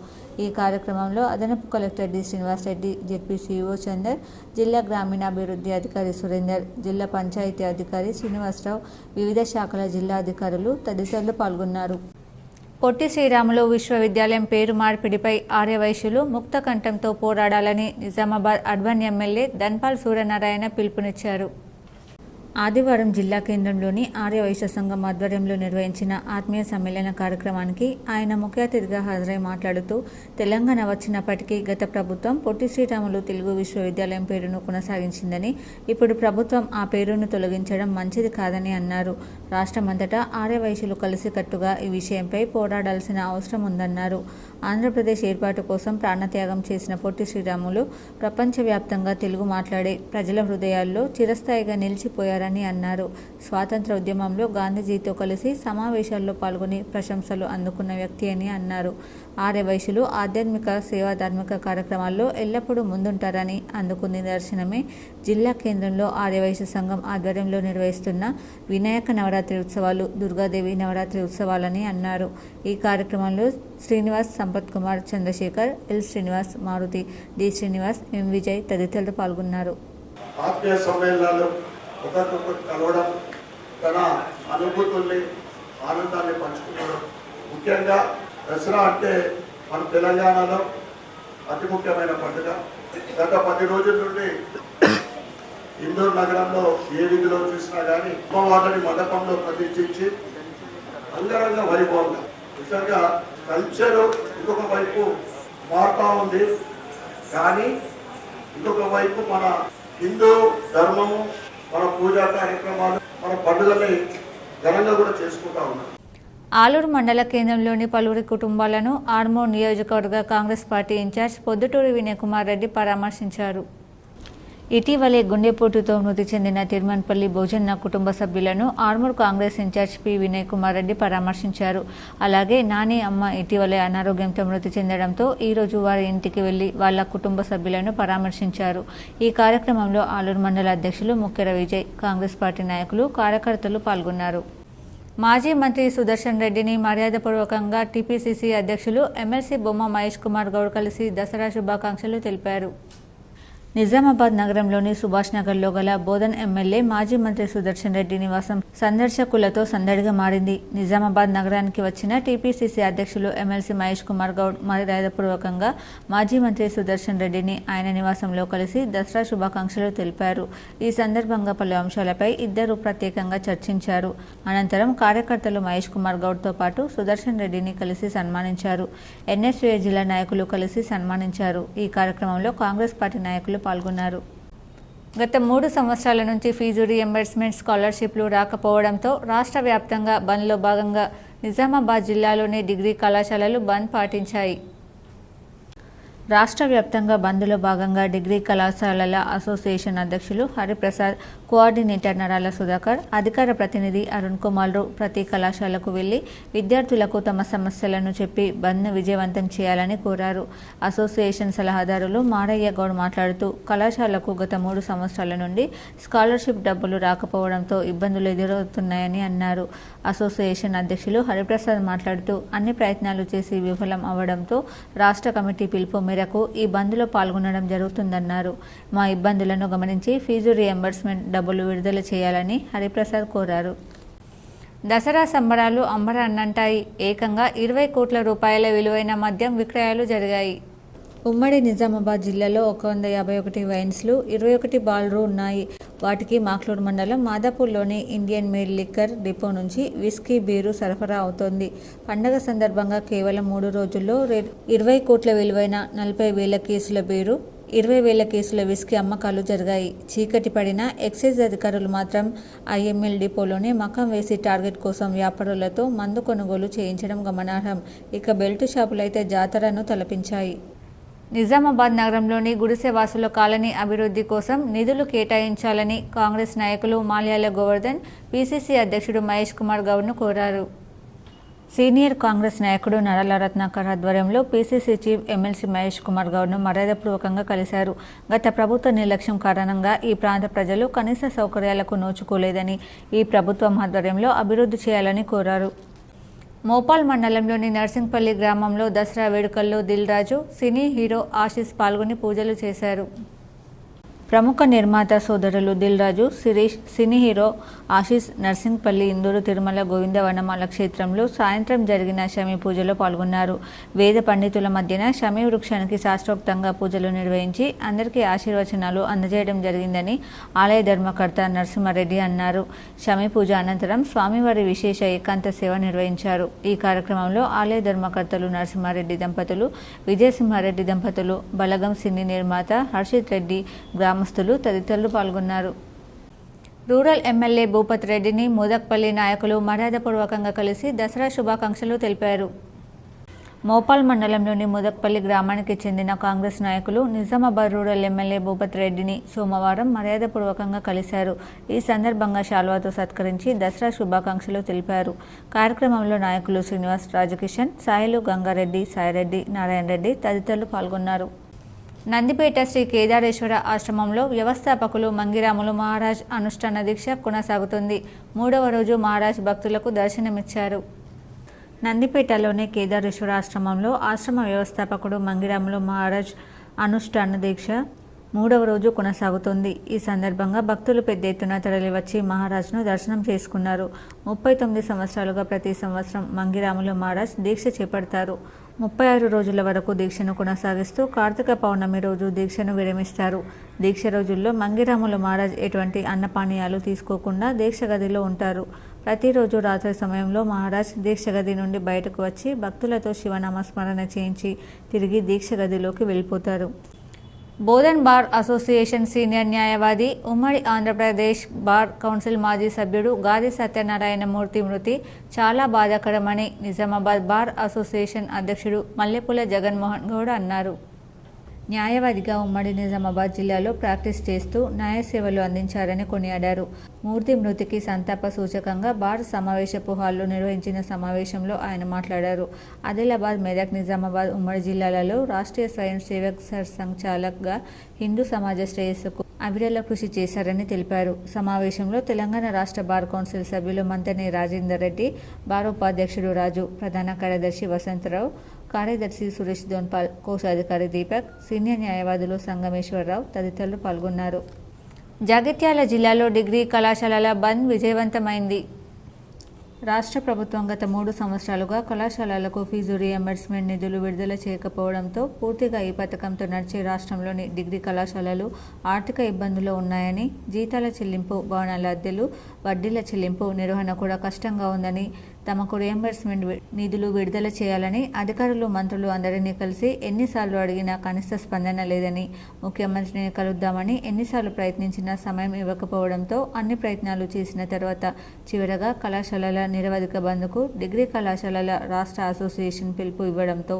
ఈ కార్యక్రమంలో అదనపు collector D. Srinivasa Reddy, ZP CEO Chandar, జిల్లా గ్రామీణాభివృద్ధి అధికారి సురేందర్, జిల్లా పంచాయతీ అధికారి శ్రీనివాసరావు, వివిధ శాఖల జిల్లా అధికారులు తదితరులు పాల్గొన్నారు. పొట్టి శ్రీరాములు విశ్వవిద్యాలయం పేరు మార్పిడిపై ఆర్యవైశ్యులు ముక్త కంఠంతో పోరాడాలని నిజామాబాద్ అర్బన్ ఎమ్మెల్యే ధన్పాల్ సూర్యనారాయణ పిలుపునిచ్చారు. ఆదివారం జిల్లా కేంద్రంలోని ఆర్యవైశ్య సంఘం ఆధ్వర్యంలో నిర్వహించిన ఆత్మీయ సమ్మేళన కార్యక్రమానికి ఆయన ముఖ్య అతిథిగా హాజరై మాట్లాడుతూ, తెలంగాణ వచ్చినప్పటికీ గత ప్రభుత్వం పొట్టి శ్రీరాములు తెలుగు విశ్వవిద్యాలయం పేరును కొనసాగించిందని, ఇప్పుడు ప్రభుత్వం ఆ పేరును తొలగించడం మంచిది కాదని అన్నారు. రాష్ట్రమంతటా ఆర్యవైశ్యులు కలిసికట్టుగా ఈ విషయంపై పోరాడాల్సిన అవసరం ఉందన్నారు. ఆంధ్రప్రదేశ్ ఏర్పాటు కోసం ప్రాణత్యాగం చేసిన పొట్టి శ్రీరాములు ప్రపంచవ్యాప్తంగా తెలుగు మాట్లాడే ప్రజల హృదయాల్లో చిరస్థాయిగా నిలిచిపోయారని అన్నారు. స్వాతంత్ర ఉద్యమంలో గాంధీజీతో కలిసి సమావేశాల్లో పాల్గొని ప్రశంసలు అందుకున్న వ్యక్తి అని అన్నారు. ఆర్యవైశ్యులు ఆధ్యాత్మిక, సేవా, ధార్మిక కార్యక్రమాల్లో ఎల్లప్పుడూ ముందుంటారని అందుకు నిదర్శనమే జిల్లా కేంద్రంలో ఆర్యవైశ్య సంఘం ఆధ్వర్యంలో నిర్వహిస్తున్న వినాయక నవరాత్రి ఉత్సవాలు, దుర్గాదేవి నవరాత్రి ఉత్సవాలని అన్నారు. ఈ కార్యక్రమంలో శ్రీనివాస్, సంపత్ కుమార్, చంద్రశేఖర్, ఎల్ శ్రీనివాస్, మారుతి, డి శ్రీనివాస్, ఎం విజయ్ తదితరులు పాల్గొన్నారు. ఆత్మీయ సమ్మేళనాలు ఒకరికొకరు కలవడం, తన అనుభూతుల్ని, ఆనందాన్ని పంచుకోవడం, ముఖ్యంగా దసరా అంటే మన తెలంగాణలో అతి ముఖ్యమైన పండుగ. గత 10 రోజుల నుండి ఇందూరు నగరంలో ఏ వీధిలో చూసినా కానీ అమ్మవారిని మండపంలో ప్రతిష్ఠించి అంగరంగ వైభవంగా, నిజంగా కల్చరు ఇంకొక వైపు మారుతూ ఉంది, కానీ ఇంకొక వైపు మన హిందూ ధర్మము, మన పూజా కార్యక్రమాలు, మన పండుగల్ని ఘనంగా కూడా చేసుకుంటా ఉన్నాం. ఆలూరు మండల కేంద్రంలోని పలువురి కుటుంబాలను ఆర్మూర్ నియోజకవర్గ కాంగ్రెస్ పార్టీ ఇన్ఛార్జ్ పొద్దుటూరి వినయ్ కుమార్ రెడ్డి పరామర్శించారు. ఇటీవలే గుండెపోటుతో మృతి చెందిన తిరుమన్పల్లి భోజన్న కుటుంబ సభ్యులను ఆర్మూర్ కాంగ్రెస్ ఇన్ఛార్జ్ పి. వినయ్ కుమార్ రెడ్డి పరామర్శించారు. అలాగే నాని అమ్మ ఇటీవలే అనారోగ్యంతో మృతి చెందడంతో ఈరోజు వారి ఇంటికి వెళ్లి వాళ్ల కుటుంబ సభ్యులను పరామర్శించారు. ఈ కార్యక్రమంలో ఆలూరు మండల అధ్యక్షులు ముక్కెర విజయ్, కాంగ్రెస్ పార్టీ నాయకులు, కార్యకర్తలు పాల్గొన్నారు. మాజీ మంత్రి సుదర్శన్ రెడ్డిని మర్యాదపూర్వకంగా టీపీసీసీ అధ్యక్షులు ఎమ్మెల్సీ బొమ్మ మహేష్ కుమార్ గౌడ్ కలిసి దసరా శుభాకాంక్షలు తెలిపారు. నిజామాబాద్ నగరంలోని సుభాష్ నగర్లో గల బోధన్ ఎమ్మెల్యే మాజీ మంత్రి సుదర్శన్ రెడ్డి నివాసం సందర్శకులతో సందడిగా మారింది. నిజామాబాద్ నగరానికి వచ్చిన టీపీసీసీ అధ్యక్షులు ఎమ్మెల్సీ మహేష్ కుమార్ గౌడ్ మర్యాదపూర్వకంగా మాజీ మంత్రి సుదర్శన్ రెడ్డిని ఆయన నివాసంలో కలిసి దసరా శుభాకాంక్షలు తెలిపారు. ఈ సందర్భంగా పలు అంశాలపై ఇద్దరు ప్రత్యేకంగా చర్చించారు. అనంతరం కార్యకర్తలు మహేష్ కుమార్ గౌడ్తో పాటు సుదర్శన్ రెడ్డిని కలిసి సన్మానించారు. ఎన్ఎస్యూఏ జిల్లా నాయకులు కలిసి సన్మానించారు. ఈ కార్యక్రమంలో కాంగ్రెస్ పార్టీ నాయకులు పాల్గొన్నారు. గత 3 సంవత్సరాల నుంచి ఫీజు రీఎంబర్స్మెంట్ స్కాలర్షిప్లు రాకపోవడంతో రాష్ట్ర వ్యాప్తంగా బంద్లో భాగంగా నిజామాబాద్ జిల్లాలోని డిగ్రీ కళాశాలలు బంద్ పాటించాయి. రాష్ట్ర వ్యాప్తంగా బంద్లో భాగంగా డిగ్రీ కళాశాలల అసోసియేషన్ అధ్యక్షులు హరిప్రసాద్, కోఆర్డినేటర్ నరాల సుధాకర్, అధికార ప్రతినిధి అరుణ్ కుమార్లు ప్రతి కళాశాలకు వెళ్లి విద్యార్థులకు తమ సమస్యలను చెప్పి బంద్ను విజయవంతం చేయాలని కోరారు. అసోసియేషన్ సలహాదారులు మారయ్య గౌడ్ మాట్లాడుతూ, కళాశాలకు గత 3 సంవత్సరాల నుండి స్కాలర్షిప్ డబ్బులు రాకపోవడంతో ఇబ్బందులు ఎదురవుతున్నాయని అన్నారు. అసోసియేషన్ అధ్యక్షులు హరిప్రసాద్ మాట్లాడుతూ, అన్ని ప్రయత్నాలు చేసి విఫలం అవ్వడంతో రాష్ట్ర కమిటీ పిలుపు మేరకు ఈ బంద్లో పాల్గొనడం జరుగుతుందన్నారు. మా ఇబ్బందులను గమనించి ఫీజు రియంబర్స్మెంట్ డబ్బులు విడుదల చేయాలని హరిప్రసాద్ కోరారు. దసరా సంబరాలు అంబరాన్నంటాయి. ఏకంగా 20 కోట్ల రూపాయల విలువైన మద్యం విక్రయాలు జరిగాయి. ఉమ్మడి నిజామాబాద్ జిల్లాలో 151 వైన్స్లు, 21 బార్లు ఉన్నాయి. వాటికి మాక్లూర్ మండలం మాదాపూర్లోని ఇండియన్ మేడ్ లిక్కర్ డిపో నుంచి విస్కీ, బీరు సరఫరా అవుతోంది. పండగ సందర్భంగా కేవలం 3 రోజుల్లో 20 కోట్ల విలువైన 40,000 కేసుల బీరు, 20,000 కేసుల విస్కీ అమ్మకాలు జరిగాయి. చీకటి పడిన ఎక్సైజ్ అధికారులు మాత్రం ఐఎంఎల్ డిపోలోనే మకాం వేసి టార్గెట్ కోసం వ్యాపారులతో మందు కొనుగోలు చేయించడం గమనార్హం. ఇక బెల్ట్ షాపులైతే జాతరను తలపించాయి. నిజామాబాద్ నగరంలోని గుడిసెవాసుల కాలనీ అభివృద్ధి కోసం నిధులు కేటాయించాలని కాంగ్రెస్ నాయకులు మాల్యాల గోవర్ధన్, పీసీసీ అధ్యక్షుడు మహేష్ కుమార్ గౌడ్ను కోరారు. సీనియర్ కాంగ్రెస్ నాయకుడు నరాల రత్నాకర్ ఆధ్వర్యంలో PCC chief MLC Mahesh Kumar గౌడ్ను మర్యాదపూర్వకంగా కలిశారు. గత ప్రభుత్వ నిర్లక్ష్యం కారణంగా ఈ ప్రాంత ప్రజలు కనీస సౌకర్యాలకు నోచుకోలేదని, ఈ ప్రభుత్వం ఆధ్వర్యంలో అభివృద్ధి చేయాలని కోరారు. మోపాల్ మండలంలోని నర్సింగ్పల్లి గ్రామంలో దసరా వేడుకల్లో దిల్ రాజు, సినీ హీరో ఆశీస్ పాల్గొని పూజలు చేశారు. ప్రముఖ నిర్మాత సోదరులు దిల్ రాజు, శిరీష్, సినీ హీరో ఆశీస్ నర్సింగ్పల్లి ఇందూరు తిరుమల గోవింద వనమాల క్షేత్రంలో సాయంత్రం జరిగిన శమీ పూజలో పాల్గొన్నారు. వేద పండితుల మధ్యన శమీ వృక్షానికి శాస్త్రోక్తంగా పూజలు నిర్వహించి అందరికీ ఆశీర్వచనాలు అందజేయడం జరిగిందని ఆలయ ధర్మకర్త నరసింహారెడ్డి అన్నారు. శమీ పూజ అనంతరం స్వామివారి విశేష ఏకాంత సేవ నిర్వహించారు. ఈ కార్యక్రమంలో ఆలయ ధర్మకర్తలు నరసింహారెడ్డి దంపతులు, విజయసింహారెడ్డి దంపతులు, బలగం సినీ నిర్మాత హర్షిత్ రెడ్డి, గ్రామస్తులు తదితరులు పాల్గొన్నారు. రూరల్ ఎమ్మెల్యే భూపత్ రెడ్డిని మోదక్పల్లి నాయకులు మర్యాదపూర్వకంగా కలిసి దసరా శుభాకాంక్షలు తెలిపారు. మోపాల్ మండలంలోని మోదక్పల్లి గ్రామానికి చెందిన కాంగ్రెస్ నాయకులు నిజామాబాద్ రూరల్ ఎమ్మెల్యే భూపత్ రెడ్డిని సోమవారం మర్యాదపూర్వకంగా కలిశారు. ఈ సందర్భంగా శాల్వాతో సత్కరించి దసరా శుభాకాంక్షలు తెలిపారు. కార్యక్రమంలో నాయకులు శ్రీనివాస్, రాజకిషన్, సాయిలు, గంగారెడ్డి, సాయిరెడ్డి, నారాయణ రెడ్డి తదితరులు పాల్గొన్నారు. నందిపేట శ్రీ కేదారేశ్వర ఆశ్రమంలో వ్యవస్థాపకులు మంగిరాములు మహారాజ్ అనుష్ఠాన దీక్ష కొనసాగుతుంది. 3వ రోజు మహారాజ్ భక్తులకు దర్శనమిచ్చారు. నందిపేటలోని కేదారేశ్వర ఆశ్రమంలో ఆశ్రమ వ్యవస్థాపకుడు మంగిరాములు మహారాజ్ అనుష్ఠాన దీక్ష 3వ రోజు కొనసాగుతోంది. ఈ సందర్భంగా భక్తులు పెద్ద ఎత్తున తరలివచ్చి మహారాజ్ను దర్శనం చేసుకున్నారు. 39 సంవత్సరాలుగా ప్రతి సంవత్సరం మంగిరాములు మహారాజ్ దీక్ష చేపడతారు. 36 రోజుల వరకు దీక్షను కొనసాగిస్తూ కార్తీక పౌర్ణమి రోజు దీక్షను విరమిస్తారు. దీక్ష రోజుల్లో మంగిరాములు మహారాజ్ ఎటువంటి అన్నపానీయాలు తీసుకోకుండా దీక్ష గదిలో ఉంటారు. ప్రతిరోజు రాత్రి సమయంలో మహారాజ్ దీక్ష గది నుండి బయటకు వచ్చి భక్తులతో శివనామస్మరణ చేయించి తిరిగి దీక్ష గదిలోకి వెళ్ళిపోతారు. బోధన్ బార్ అసోసియేషన్ సీనియర్ న్యాయవాది, ఉమ్మడి ఆంధ్రప్రదేశ్ బార్ కౌన్సిల్ మాజీ సభ్యుడు గాది సత్యనారాయణ మూర్తి మృతి చాలా బాధాకరమని నిజామాబాద్ బార్ అసోసియేషన్ అధ్యక్షుడు మల్లెపూల జగన్మోహన్ గౌడ్ అన్నారు. న్యాయవాదిగా ఉమ్మడి నిజామాబాద్ జిల్లాలో ప్రాక్టీస్ చేస్తూ న్యాయ సేవలు అందించారని కొనియాడారు. మూర్తి మృతికి సంతాప సూచకంగా బార్ సమావేశపు హాల్లో నిర్వహించిన సమావేశంలో ఆయన మాట్లాడారు. ఆదిలాబాద్, మెదక్, నిజామాబాద్ ఉమ్మడి జిల్లాలలో రాష్ట్రీయ స్వయం సేవక్ సంచాలక్గా హిందూ సమాజ శ్రేయస్సుకు అవిరళ కృషి చేశారని తెలిపారు. సమావేశంలో తెలంగాణ రాష్ట్ర బార్ కౌన్సిల్ సభ్యులు మంతని రాజేందర్ రెడ్డి, బార్ ఉపాధ్యక్షుడు రాజు, ప్రధాన కార్యదర్శి వసంతరావు, కార్యదర్శి సురేష్ దోన్పాల్, కోశాధికారి దీపక్, సీనియర్ న్యాయవాదులు సంగమేశ్వరరావు తదితరులు పాల్గొన్నారు. జగిత్యాల జిల్లాలో డిగ్రీ కళాశాలల బంద్ విజయవంతమైంది. రాష్ట్ర ప్రభుత్వం గత 3 సంవత్సరాలుగా కళాశాలలకు ఫీజు రియంబర్స్మెంట్ నిధులు విడుదల చేయకపోవడంతో పూర్తిగా ఈ పథకంతో నడిచే రాష్ట్రంలోని డిగ్రీ కళాశాలలు ఆర్థిక ఇబ్బందుల్లో ఉన్నాయని, జీతాల చెల్లింపు, భవనాల అద్దెలు, వడ్డీల చెల్లింపు, నిర్వహణ కూడా కష్టంగా ఉందని, తమకు రియంబర్స్మెంట్ నిధులు విడుదల చేయాలని అధికారులు, మంత్రులు అందరినీ కలిసి ఎన్నిసార్లు అడిగినా కనిష్ట స్పందన లేదని, ముఖ్యమంత్రిని కలుద్దామని ఎన్నిసార్లు ప్రయత్నించినా సమయం ఇవ్వకపోవడంతో అన్ని ప్రయత్నాలు చేసిన తర్వాత చివరగా కళాశాలల నిరవధిక బంద్కు డిగ్రీ కళాశాలల రాష్ట్ర అసోసియేషన్ పిలుపు ఇవ్వడంతో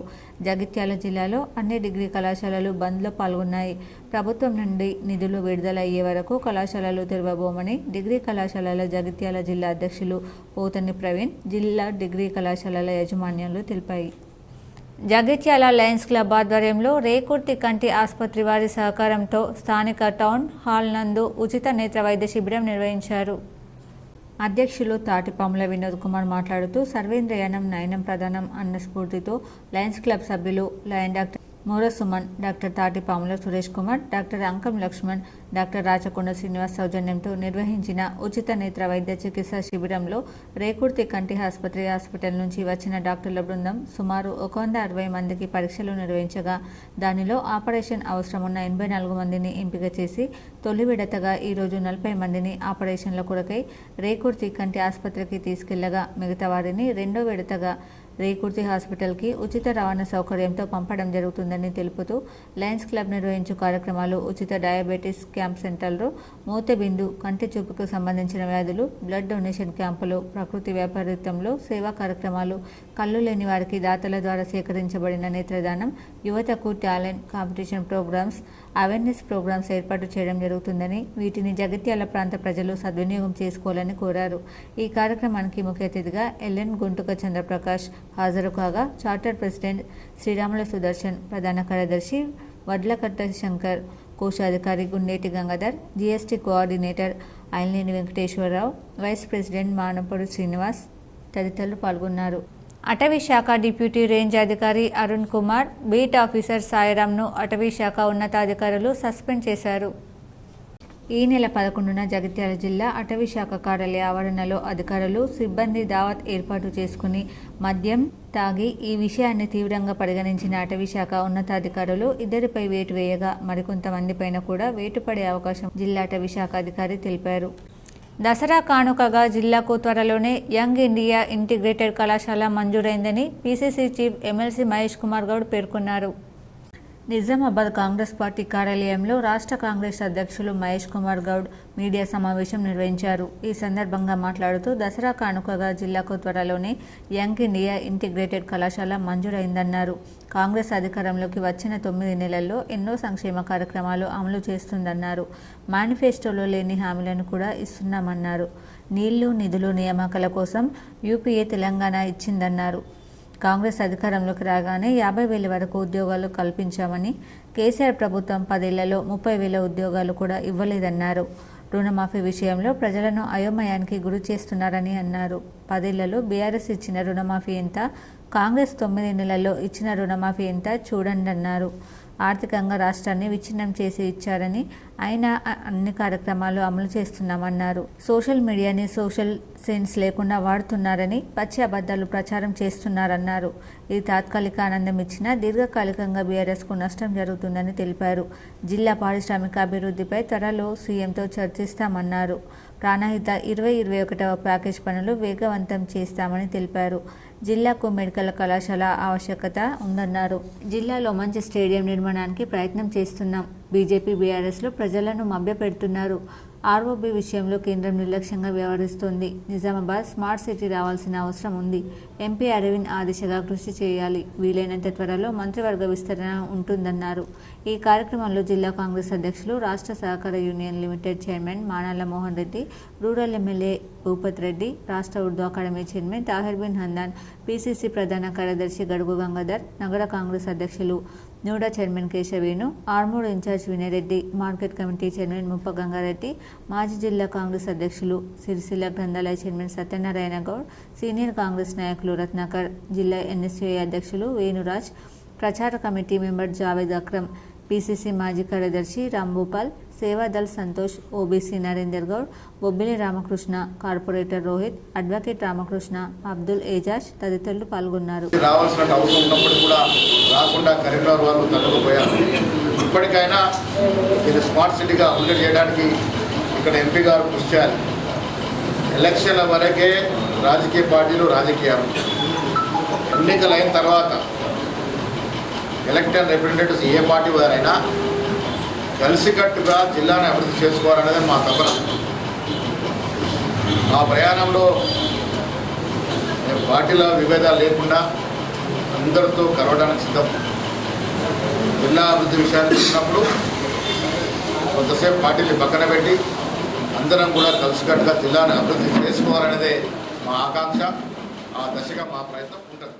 జగిత్యాల జిల్లాలో అన్ని డిగ్రీ కళాశాలలు బంద్లో పాల్గొన్నాయి. ప్రభుత్వం నుండి నిధులు విడుదల అయ్యే వరకు కళాశాలలు తెరవబోమని డిగ్రీ కళాశాలల జగిత్యాల జిల్లా అధ్యక్షులు పోతని ప్రవీణ్, జిల్లా డిగ్రీ కళాశాలల యాజమాన్యాలు తెలిపాయి. జగిత్యాల లయన్స్ క్లబ్ ఆధ్వర్యంలో రేకుర్తి కంటి ఆసుపత్రి వారి సహకారంతో స్థానిక టౌన్ హాల్ నందు ఉచిత నేత్ర వైద్య శిబిరం నిర్వహించారు. అధ్యక్షులు తాటిపాముల వినోద్ కుమార్ మాట్లాడుతూ సర్వేంద్రయానం నయనం ప్రధానం అన్న స్ఫూర్తితో లయన్స్ క్లబ్ సభ్యులు lion doctor Moora Suman, doctor Tatipamula Suresh Kumar, doctor Ankam Lakshman, doctor Rachakonda Srinivas సౌజన్యంతో నిర్వహించిన ఉచిత నేత్ర వైద్య చికిత్స శిబిరంలో రేకుర్తి కంటి ఆసుపత్రి హాస్పిటల్ నుంచి వచ్చిన డాక్టర్ల బృందం సుమారు 160 మందికి పరీక్షలు నిర్వహించగా దానిలో ఆపరేషన్ అవసరం ఉన్న 84 మందిని ఎంపిక చేసి తొలి విడతగా ఈరోజు 40 మందిని ఆపరేషన్ల కొరకై రేకుర్తి కంటి ఆసుపత్రికి తీసుకెళ్లగా మిగతా వారిని రెండో విడతగా రేకుర్తి హాస్పిటల్కి ఉచిత రవాణా సౌకర్యంతో పంపడం జరుగుతుందని తెలుపుతూ లయన్స్ క్లబ్ నిర్వహించు కార్యక్రమాలు ఉచిత డయాబెటీస్ క్యాంప్ సెంటర్లు, మూతబిందు, కంటి చూపుకు సంబంధించిన వ్యాధులు, బ్లడ్ డొనేషన్ క్యాంపులు, ప్రకృతి వ్యాపారిత్వంలో సేవా కార్యక్రమాలు, కళ్ళు లేని వారికి దాతల ద్వారా సేకరించబడిన నేత్రదానం, యువతకు talent competition programmes, awareness programmes ఏర్పాటు చేయడం జరుగుతుందని వీటిని జగిత్యాల ప్రాంత ప్రజలు సద్వినియోగం చేసుకోవాలని కోరారు. ఈ కార్యక్రమానికి ముఖ్య అతిథిగా ఎల్ఎన్ గుంటుక చంద్రప్రకాష్ హాజరు కాగా చార్టర్డ్ ప్రెసిడెంట్ శ్రీరాముల సుదర్శన్, ప్రధాన కార్యదర్శి వడ్లకట్ట శంకర్, కోశాధికారి Gundeti Gangadhar, GST coordinator Ailneni Venkateswara Rao, vice president Manapudi Srinivas తదితరులు పాల్గొన్నారు. అటవీ శాఖ డిప్యూటీ రేంజ్ అధికారి అరుణ్ కుమార్, బీట్ ఆఫీసర్ సాయిరామ్ను అటవీ శాఖ ఉన్నతాధికారులు సస్పెండ్ చేశారు. ఈ నెల 11న జగిత్యాల జిల్లా అటవీ శాఖ కార్యాలయ ఆవరణలో అధికారులు, సిబ్బంది దావత్ ఏర్పాటు చేసుకుని మద్యం తాగి ఈ విషయాన్ని తీవ్రంగా పరిగణించిన అటవీ శాఖ ఉన్నతాధికారులు ఇద్దరిపై వేటు వేయగా మరికొంతమందిపైన కూడా వేటు పడే అవకాశం జిల్లా అటవీ శాఖ అధికారి తెలిపారు. దసరా కానుకగా జిల్లాకు త్వరలోనే యంగ్ ఇండియా ఇంటిగ్రేటెడ్ కళాశాల మంజూరైందని PCC chief MLC Mahesh Kumar Goud పేర్కొన్నారు. నిజామాబాద్ కాంగ్రెస్ పార్టీ కార్యాలయంలో రాష్ట్ర కాంగ్రెస్ అధ్యక్షులు మహేష్ కుమార్ గౌడ్ మీడియా సమావేశం నిర్వహించారు. ఈ సందర్భంగా మాట్లాడుతూ దసరా కానుకగా జిల్లాకు త్వరలోనే యంగ్ ఇండియా ఇంటిగ్రేటెడ్ కళాశాల మంజూరైందన్నారు. కాంగ్రెస్ అధికారంలోకి వచ్చిన 9 నెలల్లో ఎన్నో సంక్షేమ కార్యక్రమాలు అమలు చేస్తుందన్నారు. మేనిఫెస్టోలో లేని హామీలను కూడా ఇస్తున్నామన్నారు. నీళ్లు, నిధులు, నియామకాల కోసం యూపీఏ తెలంగాణ ఇచ్చిందన్నారు. కాంగ్రెస్ అధికారంలోకి రాగానే 50,000 వరకు ఉద్యోగాలు కల్పించామని, కేసీఆర్ ప్రభుత్వం 10 ఏళ్లలో 30,000 ఉద్యోగాలు కూడా ఇవ్వలేదన్నారు. రుణమాఫీ విషయంలో ప్రజలను అయోమయానికి గురి చేస్తున్నారని అన్నారు. 10 ఏళ్లలో బీఆర్ఎస్ ఇచ్చిన రుణమాఫీ ఎంత, కాంగ్రెస్ 9 నెలల్లో ఇచ్చిన రుణమాఫీ ఎంత చూడండి అన్నారు. ఆర్థికంగా రాష్ట్రాన్ని విచ్ఛిన్నం చేసి ఇచ్చారని, అయినా అన్ని కార్యక్రమాలు అమలు చేస్తున్నామన్నారు. సోషల్ మీడియాని సోషల్ సెన్స్ లేకుండా వాడుతున్నారని, పచ్చి అబద్ధాలు ప్రచారం చేస్తున్నారన్నారు. ఇది తాత్కాలిక ఆనందం ఇచ్చినా దీర్ఘకాలికంగా బీఆర్ఎస్కు నష్టం జరుగుతుందని తెలిపారు. జిల్లా పారిశ్రామికాభివృద్ధిపై త్వరలో సీఎంతో చర్చిస్తామన్నారు. ప్రాణహిత 2021వ ప్యాకేజ్ పనులు వేగవంతం చేస్తామని తెలిపారు. జిల్లాకు మెడికల్ కళాశాల ఆవశ్యకత ఉందన్నారు. జిల్లాలో మంచి స్టేడియం నిర్మాణానికి ప్రయత్నం చేస్తున్నాం. బీజేపీ, బీఆర్ఎస్లో ప్రజలను మభ్యపెడుతున్నారు. ఆర్ఓబీ విషయంలో కేంద్రం నిర్లక్ష్యంగా వ్యవహరిస్తోంది. నిజామాబాద్ స్మార్ట్ సిటీ రావాల్సిన అవసరం ఉంది. ఎంపీ అరవింద్ ఆ దిశగా కృషి చేయాలి. వీలైనంత త్వరలో మంత్రివర్గ విస్తరణ ఉంటుందన్నారు. ఈ కార్యక్రమంలో జిల్లా కాంగ్రెస్ అధ్యక్షులు, రాష్ట్ర సహకార union limited chairman Manala Mohan Reddy, rural MLA Bhupath Reddy, రాష్ట్ర Urdu academy chairman Tahir Bin Hamdan, PCC ప్రధాన కార్యదర్శి గడుగు గంగాధర్, నగర కాంగ్రెస్ అధ్యక్షులు NUDA chairman Keshavenu, Armoor in charge Vinay Reddy, market committee chairman Muppa Ganga Reddy, మాజీ జిల్లా కాంగ్రెస్ అధ్యక్షులు, సిరిసిల్ల గ్రంథాలయ చైర్మన్ సత్యనారాయణ గౌడ్, సీనియర్ కాంగ్రెస్ నాయకులు రత్నాకర్, జిల్లా ఎన్ఎస్యూఐ అధ్యక్షులు వేణురాజ్, ప్రచార committee member Javed Akram, PCC మాజీ కార్యదర్శి Rambhupal, Sevadal Santosh, OBC Narender Goud, Bobbili Ramakrishna, corporator Rohit, advocate Ramakrishna, Abdul Ejaz తదితరులు పాల్గొన్నారు. రావాల్సిన అవసరం ఉన్నప్పుడు కూడా రాకుండా కరీంనగర్ వాళ్ళు తగ్గకపోయారు. ఇప్పటికైనా ఇది స్మార్ట్ సిటీగా అభివృద్ధి చేయడానికి ఇక్కడ ఎంపీ గారు కృషి చేయాలి. ఎలక్షన్ల వరకే రాజకీయ పార్టీలు రాజకీయాలు, ఎన్నికలు అయిన తర్వాత ఎలక్టెడ్ రిప్రజెంటేటివ్స్ ఏ పార్టీ వారైనా కలిసికట్టుగా జిల్లాను అభివృద్ధి చేసుకోవాలనేది మా తపన. ఆ ప్రయాణంలో పార్టీల విభేదాలు లేకుండా అందరితో కలవడానికి సిద్ధం. జిల్లా అభివృద్ధి విషయాన్ని చూసినప్పుడు కొంతసేపు పార్టీని పక్కన పెట్టి అందరం కూడా కలిసికట్టుగా జిల్లాను అభివృద్ధి చేసుకోవాలనేదే మా ఆకాంక్ష. ఆ దశగా మా ప్రయత్నం ఉంటుంది.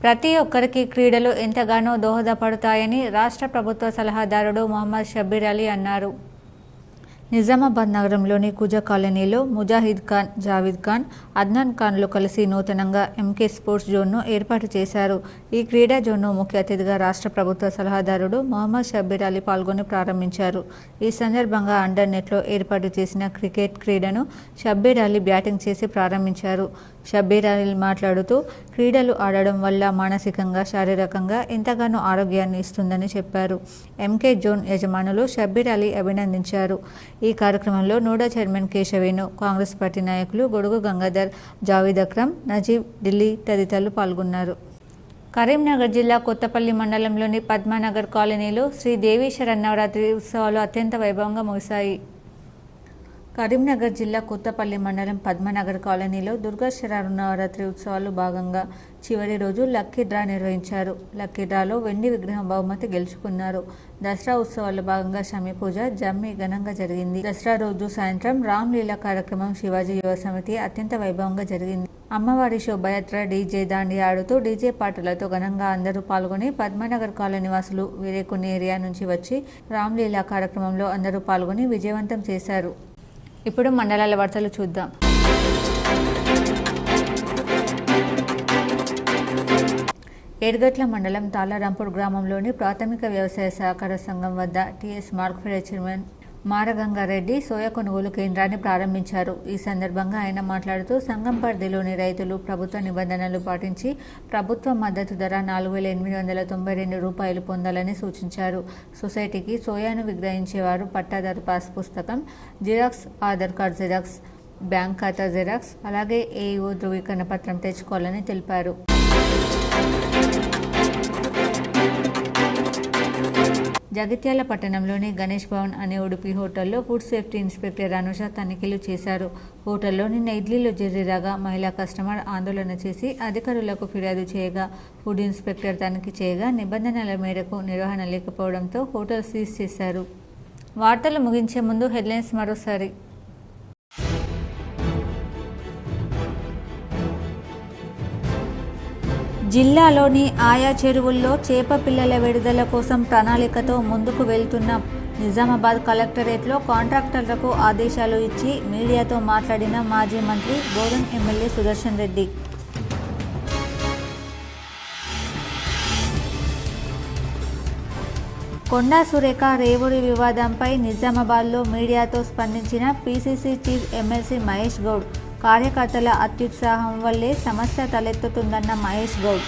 ప్రతి ఒక్కరికి క్రీడలు ఎంతగానో దోహదపడతాయని రాష్ట్ర ప్రభుత్వ సలహాదారుడు మొహమ్మద్ షబ్బీర్ అలీ అన్నారు. నిజామాబాద్ నగరంలోని కుజ కాలనీలో ముజాహిద్ ఖాన్, జావీద్ ఖాన్, అద్నాన్ ఖాన్లు కలిసి నూతనంగా ఎంకే స్పోర్ట్స్ జోన్ను ఏర్పాటు చేశారు. ఈ క్రీడా జోన్ను ముఖ్య అతిథిగా రాష్ట్ర ప్రభుత్వ సలహాదారుడు మొహమ్మద్ షబ్బీర్ అలీ పాల్గొని ప్రారంభించారు. ఈ సందర్భంగా అండర్ నెట్లో ఏర్పాటు చేసిన క్రికెట్ క్రీడను షబ్బీర్ అలీ బ్యాటింగ్ చేసి ప్రారంభించారు. షబ్బీర్ అలీ మాట్లాడుతూ, క్రీడలు ఆడడం వల్ల మానసికంగా, శారీరకంగా ఎంతగానో ఆరోగ్యాన్ని ఇస్తుందని చెప్పారు. ఎంకే జోన్ యజమానులు షబ్బీర్ అలీ అభినందించారు. ఈ కార్యక్రమంలో NUDA chairman Keshavenu, Congress party నాయకులు గొడుగు గంగాధర్, జావీద్ అక్రమ్, నజీబ్, ఢిల్లీ తదితరులు పాల్గొన్నారు. కరీంనగర్ జిల్లా కొత్తపల్లి మండలంలోని పద్మానగర్ కాలనీలో శ్రీ దేవీ శరన్నవరాత్రి ఉత్సవాలు అత్యంత వైభవంగా ముగిశాయి. కరీంనగర్ జిల్లా కొత్తపల్లి మండలం పద్మనగర్ కాలనీలో దుర్గా శరన్నవరాత్రి ఉత్సవాలు భాగంగా చివరి రోజు లక్కీ డ్రా నిర్వహించారు. లక్కీ డ్రాలో వెండి విగ్రహం బహుమతి గెలుచుకున్నారు. దసరా ఉత్సవాల్లో భాగంగా షమి పూజ, జమ్మి ఘనంగా జరిగింది. దసరా రోజు సాయంత్రం రామ్లీలా కార్యక్రమం శివాజీ యువ సమితి అత్యంత వైభవంగా జరిగింది. అమ్మవారి శోభయాత్ర, డీజే దాండి ఆడుతూ డీజే పాటలతో ఘనంగా అందరూ పాల్గొని పద్మనగర్ కాలనీ వాసులు వేరే కొన్ని ఏరియా నుంచి వచ్చి రామ్లీలా కార్యక్రమంలో అందరూ పాల్గొని విజయవంతం చేశారు. ఇప్పుడు మండలాల వార్తలు చూద్దాం. ఏడ్గట్ల మండలం తాళరాంపూర్ గ్రామంలోని ప్రాథమిక వ్యవసాయ సహకార సంఘం వద్ద టీఎస్ మార్కెట్ చైర్మన్ మారగంగారెడ్డి సోయా కొనుగోలు కేంద్రాన్ని ప్రారంభించారు. ఈ సందర్భంగా ఆయన మాట్లాడుతూ, సంఘం పరిధిలోని రైతులు ప్రభుత్వ నిబంధనలు పాటించి ప్రభుత్వ మద్దతు ధర 4,892 రూపాయలు పొందాలని సూచించారు. సొసైటీకి సోయాను విక్రయించేవారు పట్టాదారు పాస్ పుస్తకం, xerox, Aadhaar card xerox, bank ఖాతా జిరాక్స్, అలాగే ఏఈఓ ధృవీకరణ పత్రం తెచ్చుకోవాలని తెలిపారు. జగిత్యాల పట్టణంలోని గణేష్ భవన్ అనే ఉడుపి హోటల్లో ఫుడ్ సేఫ్టీ ఇన్స్పెక్టర్ అనుష తనిఖీలు చేశారు. హోటల్లో నిన్న ఇడ్లీలో జర్రీరాగా మహిళా కస్టమర్ ఆందోళన చేసి అధికారులకు ఫిర్యాదు చేయగా ఫుడ్ ఇన్స్పెక్టర్ తనిఖీ చేయగా నిబంధనల మేరకు నిర్వహణ లేకపోవడంతో హోటల్ సీజ్ చేశారు. వార్తలు ముగించే ముందు హెడ్లైన్స్ మరోసారి. జిల్లాలోని ఆయా చెరువుల్లో చేప పిల్లల విడుదల కోసం ప్రణాళికతో ముందుకు వెళ్తున్న నిజామాబాద్ కలెక్టరేట్లో కాంట్రాక్టర్లకు ఆదేశాలు ఇచ్చి మీడియాతో మాట్లాడిన మాజీ మంత్రి బోధన్ ఎమ్మెల్యే సుదర్శన్ రెడ్డి. కొండా సురేఖ రేవూరి వివాదంపై నిజామాబాద్లో మీడియాతో స్పందించిన PCC chief MLC Mahesh Goud. కార్యకర్తల అత్యుత్సాహం వల్లే సమస్య తలెత్తుతుందన్న మహేష్ గౌడ్.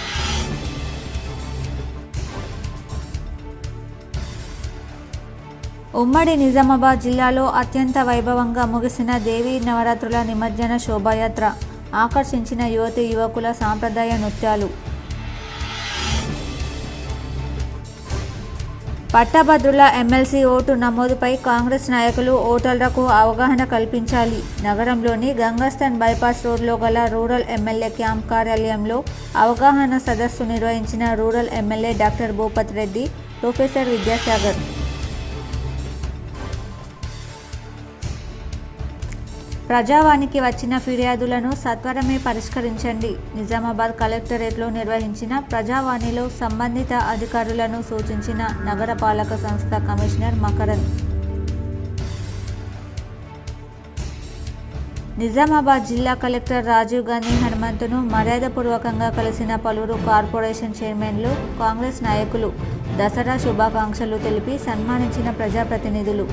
ఉమ్మడి నిజామాబాద్ జిల్లాలో అత్యంత వైభవంగా ముగిసిన దేవీ నవరాత్రుల నిమజ్జన శోభాయాత్ర ఆకర్షించిన యువతీ యువకుల సాంప్రదాయ నృత్యాలు. పట్టభద్రుల ఎమ్మెల్సీ ఓటు నమోదుపై కాంగ్రెస్ నాయకులు ఓటర్లకు అవగాహన కల్పించాలి. నగరంలోని గంగాస్థాన్ బైపాస్ రోడ్లో గల రూరల్ ఎమ్మెల్యే క్యాంప్ కార్యాలయంలో అవగాహన సదస్సు నిర్వహించిన rural MLA doctor Bhupath Reddy, professor Vidyasagar. ప్రజావానికి వచ్చిన ఫిర్యాదులను సత్వరమే పరిష్కరించండి. నిజామాబాద్ కలెక్టరేట్లో నిర్వహించిన ప్రజావాణిలో సంబంధిత అధికారులను సూచించిన నగరపాలక సంస్థ కమిషనర్ మకరంద్. నిజామాబాద్ జిల్లా కలెక్టర్ రాజీవ్ గాంధీ హనుమంతును మర్యాదపూర్వకంగా కలిసిన పలువురు కార్పొరేషన్ చైర్మన్లు, కాంగ్రెస్ నాయకులు. దసరా శుభాకాంక్షలు తెలిపి సన్మానించిన ప్రజాప్రతినిధులు.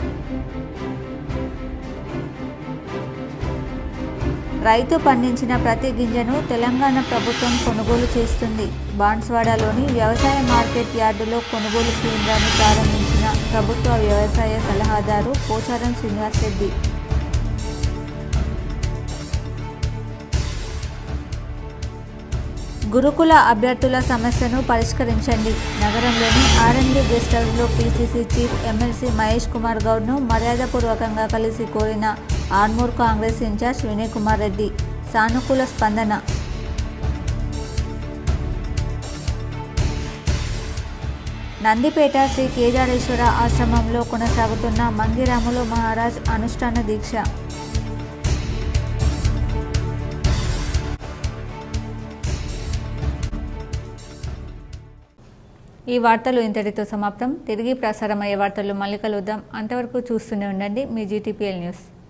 రైతు పండించిన ప్రతి గింజను తెలంగాణ ప్రభుత్వం కొనుగోలు చేస్తుంది. బాన్స్వాడలోని వ్యవసాయ మార్కెట్ యార్డులో కొనుగోలు కేంద్రాన్ని ప్రారంభించిన ప్రభుత్వ వ్యవసాయ సలహాదారు పోచారం శ్రీనివాసరెడ్డి. గురుకుల అభ్యర్థుల సమస్యను పరిష్కరించండి. నగరంలోని ఆర్ఎండ్బి గెస్ట్ హౌస్లో PCC chief MLC Mahesh Kumar గౌడ్ను మర్యాదపూర్వకంగా కలిసి కోరిన ఆర్మూర్ కాంగ్రెస్ ఇన్ఛార్జ్ వినయ్ కుమార్ రెడ్డి. సానుకూల స్పందన. నందిపేట శ్రీ కేదారేశ్వర ఆశ్రమంలో కొనసాగుతున్న మంగిరాములు మహారాజ్ అనుష్ఠాన దీక్ష. ఈ వార్తలు ఇంతటితో సమాప్తం. తిరిగి ప్రసారమయ్యే వార్తలు మళ్ళీ కలుద్దాం. అంతవరకు చూస్తూనే ఉండండి మీ GTPL న్యూస్.